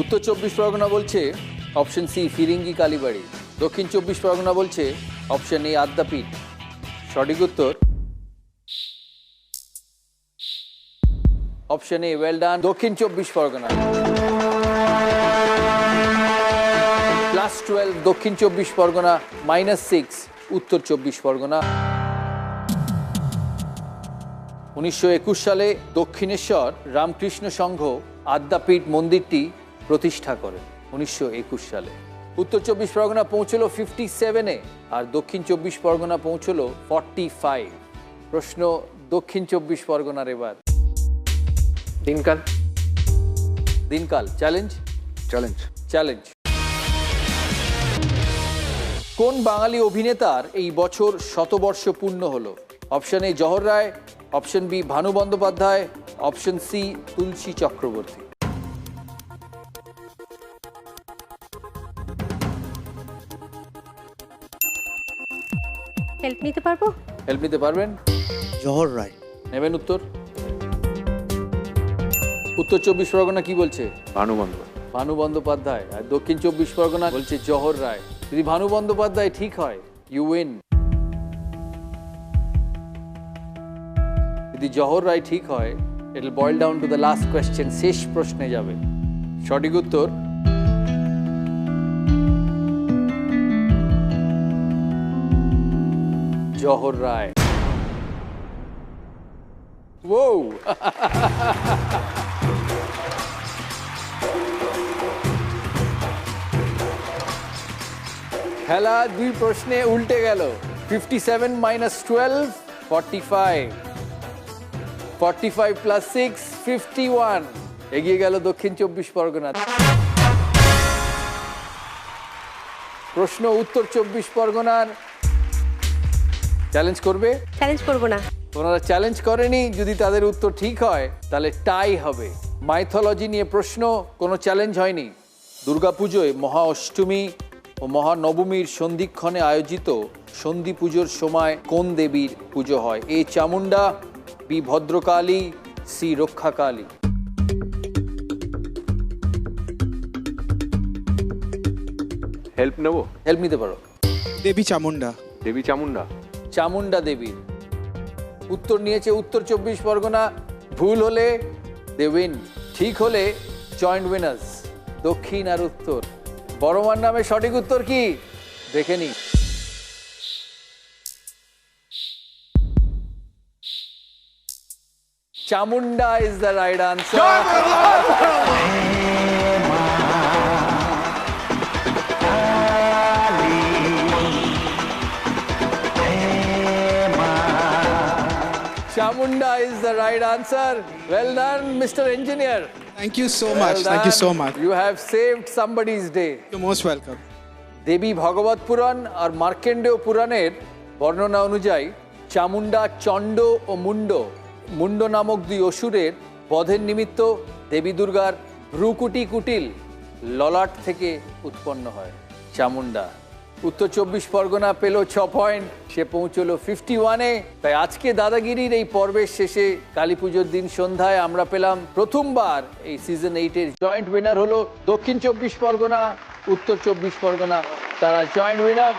উত্তর চব্বিশ পরগনা বলছে অপশন সি ফিরিঙ্গি কালীবাড়ি। দক্ষিণ চব্বিশ পরগনা বলছে অপশন এ আদ্যাপীঠ। সঠিক উত্তর অপশন এ। Well done. দক্ষিণ চব্বিশ পরগনা +12, দক্ষিণ চব্বিশ পরগনা -6 উত্তর চব্বিশ পরগনা। 1921 সালে দক্ষিণেশ্বর রামকৃষ্ণ সংঘ আদ্যাপীঠ মন্দিরটি প্রতিষ্ঠা করেন 1921 সালে। উত্তর চব্বিশ পরগনা পৌঁছলো 57-এ, আর দক্ষিণ চব্বিশ পরগনা পৌঁছলো 45। প্রশ্ন দক্ষিণ চব্বিশ পরগনার এবার। দিনকাল। চ্যালেঞ্জ। কোন বাঙালি অভিনেতার এই বছর 100 বর্ষ পূর্ণ হলো? Option A Jahar Roy, option B Bhanu Bandyopadhyay, option C Tulsi Chakraborty. Help নিতে পারবো? হেল্প নিতে পারবেন? জহর রায়। নেবেন উত্তর? উত্তর চব্বিশ পরগনা কি বলছে? ভানু বন্দ্যোপাধ্যায়। আর দক্ষিণ চব্বিশ পরগনা বলছে জহর রায়। যদি ভানু বন্দ্যোপাধ্যায় ঠিক হয়, ইউ উইন। যদি জহর রায় ঠিক হয়, it will boil down to the last question. শেষ প্রশ্নে যাবে। সঠিক উত্তর জহর রায়। ও খেলা 2 প্রশ্নে উল্টে গেল। 57 - 12 45, 45 + 6 51। এগিয়ে গেল দক্ষিণ চব্বিশ পরগনা। প্রশ্ন উত্তর চব্বিশ পরগনার। চ্যালেঞ্জ করবে? চ্যালেঞ্জ করবো না। ওনারা চ্যালেঞ্জ করেনি। যদি তাদের উত্তর ঠিক হয় তাহলে টাই হবে। মাইথোলজি নিয়ে প্রশ্ন, কোনো চ্যালেঞ্জ হয়নি। দুর্গাপুজোয় মহা অষ্টমী ও মহানবমীর সন্ধিক্ষণে আয়োজিত সন্ধি পুজোর সময় কোন দেবীর পুজো হয়? এ চামুন্ডা, বি ভদ্রকালী, সি রক্ষা কালী। হেল্প নেবো? হেল্প নিতে পারো। দেবী চামুন্ডা। দেবী চামুন্ডা? চামুন্ডা দেবীর উত্তর নিয়েছে উত্তর 24 পরগনা। ভুল হলে দে উইন, ঠিক হলে জয়েন্ট উইনার্স। দক্ষিণ আর উত্তর, বড় মার নামে সঠিক উত্তর কি দেখে নি। Chamunda is the right answer. Chamunda is the right answer. Well done, Mr. Engineer. Thank you so much. Thank you so much. You have saved somebody's day. You're most welcome. দেবী ভগবত পুরাণ আর মার্কেন্ডেয় পুরাণের বর্ণনা অনুযায়ী চামুন্ডা চণ্ড ও মুন্ড নামক দুই অসুরের বধের নিমিত্ত দেবী দুর্গার ভ্রুকুটি কুটিল ললাট থেকে উৎপন্ন হয় চামুন্ডা। উত্তর 24 পরগনা পেল 6 পয়েন্ট, সে পৌঁছলো 51-এ। তাই আজকে দাদাগিরির এই পর্বের শেষে কালী পুজোর দিন সন্ধ্যায় আমরা পেলাম প্রথমবার এই সিজন 8-এর জয়েন্ট উইনার হলো দক্ষিণ 24 পরগনা, উত্তর 24 পরগনা, তারা জয়েন্ট উইনার।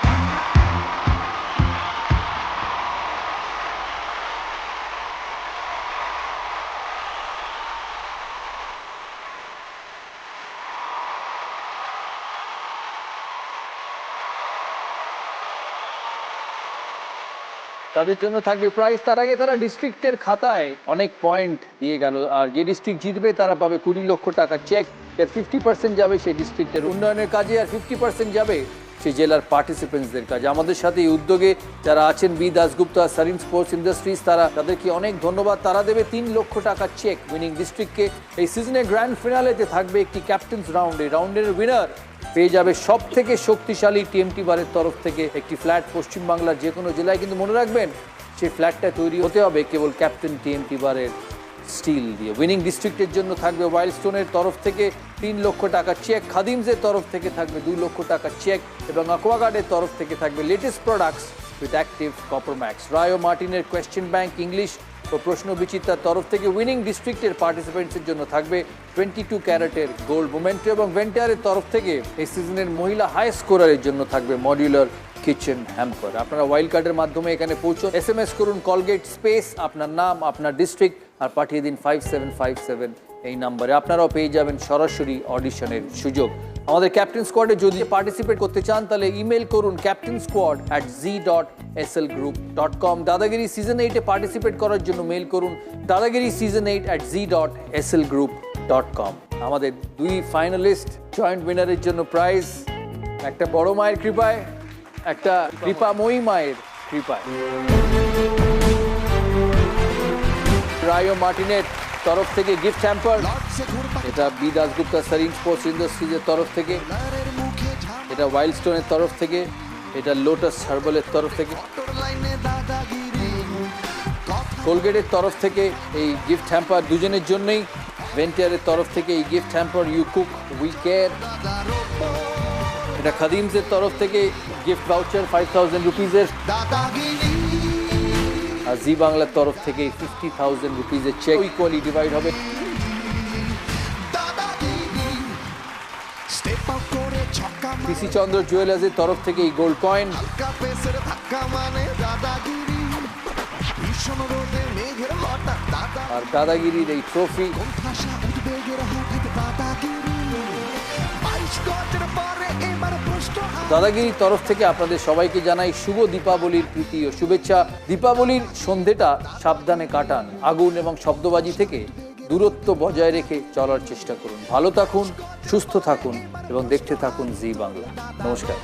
তাদের জন্য থাকবে প্রাইজ। তার আগে তারা ডিস্ট্রিক্টের খাতায় অনেক পয়েন্ট দিয়ে গেল, আর যে ডিস্ট্রিক্ট জিতবে তারা পাবে 20 লক্ষ টাকা চেক। এর 50% যাবে সেই ডিস্ট্রিক্টের উন্নয়নের কাজে, আর 50% যাবে সেই জেলার পার্টিসিপেন্টসদের কাজে। আমাদের সাথে এই উদ্যোগে যারা আছেন B Dasgupta, siren sports industries, তাদেরকে অনেক ধন্যবাদ। তারা দেবে 3 লক্ষ টাকা চেক উইনিং ডিস্ট্রিক্টকে। এই সিজনের গ্র্যান্ড ফিনালেতে থাকবে একটি ক্যাপ্টেন্স রাউন্ড। এই রাউন্ডের উইনার পেয়ে যাবে সব থেকে শক্তিশালী টিএমটি বারের তরফ থেকে একটি ফ্ল্যাট পশ্চিমবাংলার যে কোনো জেলায়। কিন্তু মনে রাখবেন সেই ফ্ল্যাটটা তৈরি হতে হবে কেবল ক্যাপ্টেন টিএমটি বারের স্টিল দিয়ে। উইনিং ডিস্ট্রিক্টের জন্য থাকবে ওয়াইল্ডস্টোনের তরফ থেকে 3 লক্ষ টাকা চেক, খাদিমসের তরফ থেকে থাকবে 2 লক্ষ টাকা চেক, এবং অ্যাকোয়াগার্ডের তরফ থেকে থাকবে latest products with active copper max. Rayo মার্টিনের কোয়েশ্চেন ব্যাংক ইংলিশ ও প্রশ্ন বিচিত্রার তরফ থেকে উইনিং ডিস্ট্রিক্টের পার্টিসিপেন্টসের জন্য থাকবে 22 ক্যারেটের গোল্ড মোমেন্টো, এবং ভেন্টিয়ারের তরফ থেকে এই সিজনের মহিলা হাই স্কোরারের জন্য থাকবে মডিউলার কিচেন হ্যাম্পার। আপনারা ওয়াইল্ড কার্ডের মাধ্যমে এখানে পৌঁছুন। SMS করুন কলগেট স্পেস আপনার নাম, আপনার ডিস্ট্রিক্ট, আর পাঠিয়ে দিন 5757 এই নম্বরে। আপনারাও পেয়ে যাবেন সরাসরি অডিশনের সুযোগ। আমাদের ক্যাপ্টেন স্কোয়াডে যদি পার্টিসিপেট করতে চান তাহলে ইমেল করুন captainsquad@z.slgroup.com। দাদাগিরি সিজন 8-এ পার্টিসিপেট করার জন্য মেল করুন dadagiri-season8@z.slgroup.com। আমাদের 2 ফাইনালিস্ট জয়েন্ট উইনারের জন্য প্রাইজ, একটা বড় মায়ের কৃপায়, একটা কৃপাময়ী মায়ের কৃপায়। রায়ো মার্টিনের তরফ থেকে গিফট হ্যাম্পার, এটা বি দাসগুপ্তা সারিন স্পোর্টস ইন্ডাস্ট্রিজের তরফ থেকে, এটা ওয়াইল্ডস্টোনের তরফ থেকে, এটা লোটাস হার্বালের তরফ থেকে, কোলগেটের তরফ থেকে এই গিফট হ্যাম্পার দুজনের জন্যই, ভেন্টিয়ারের তরফ থেকে এই gift hamper you cook we care, এটা খাদিমসের তরফ থেকে গিফট ভাউচার 5000 রুপিজের, আর জি বাংলার তরফ থেকে 50,000 রুপিজের চেক ইকুয়ালি ডিভাইড হবে। পিসি চন্দ্র জুয়েলার্সের তরফ থেকে এই গোল্ড কয়েন, আর দাদাগিরির এই ট্রফি। দাদাগিরির তরফ থেকে আপনাদের সবাইকে জানাই শুভ দীপাবলির প্রীতি ও শুভেচ্ছা। দীপাবলির সন্ধেটা সাবধানে কাটান, আগুন এবং শব্দবাজি থেকে দূরত্ব বজায় রেখে চলার চেষ্টা করুন। ভালো থাকুন, সুস্থ থাকুন এবং দেখতে থাকুন জি বাংলা। নমস্কার।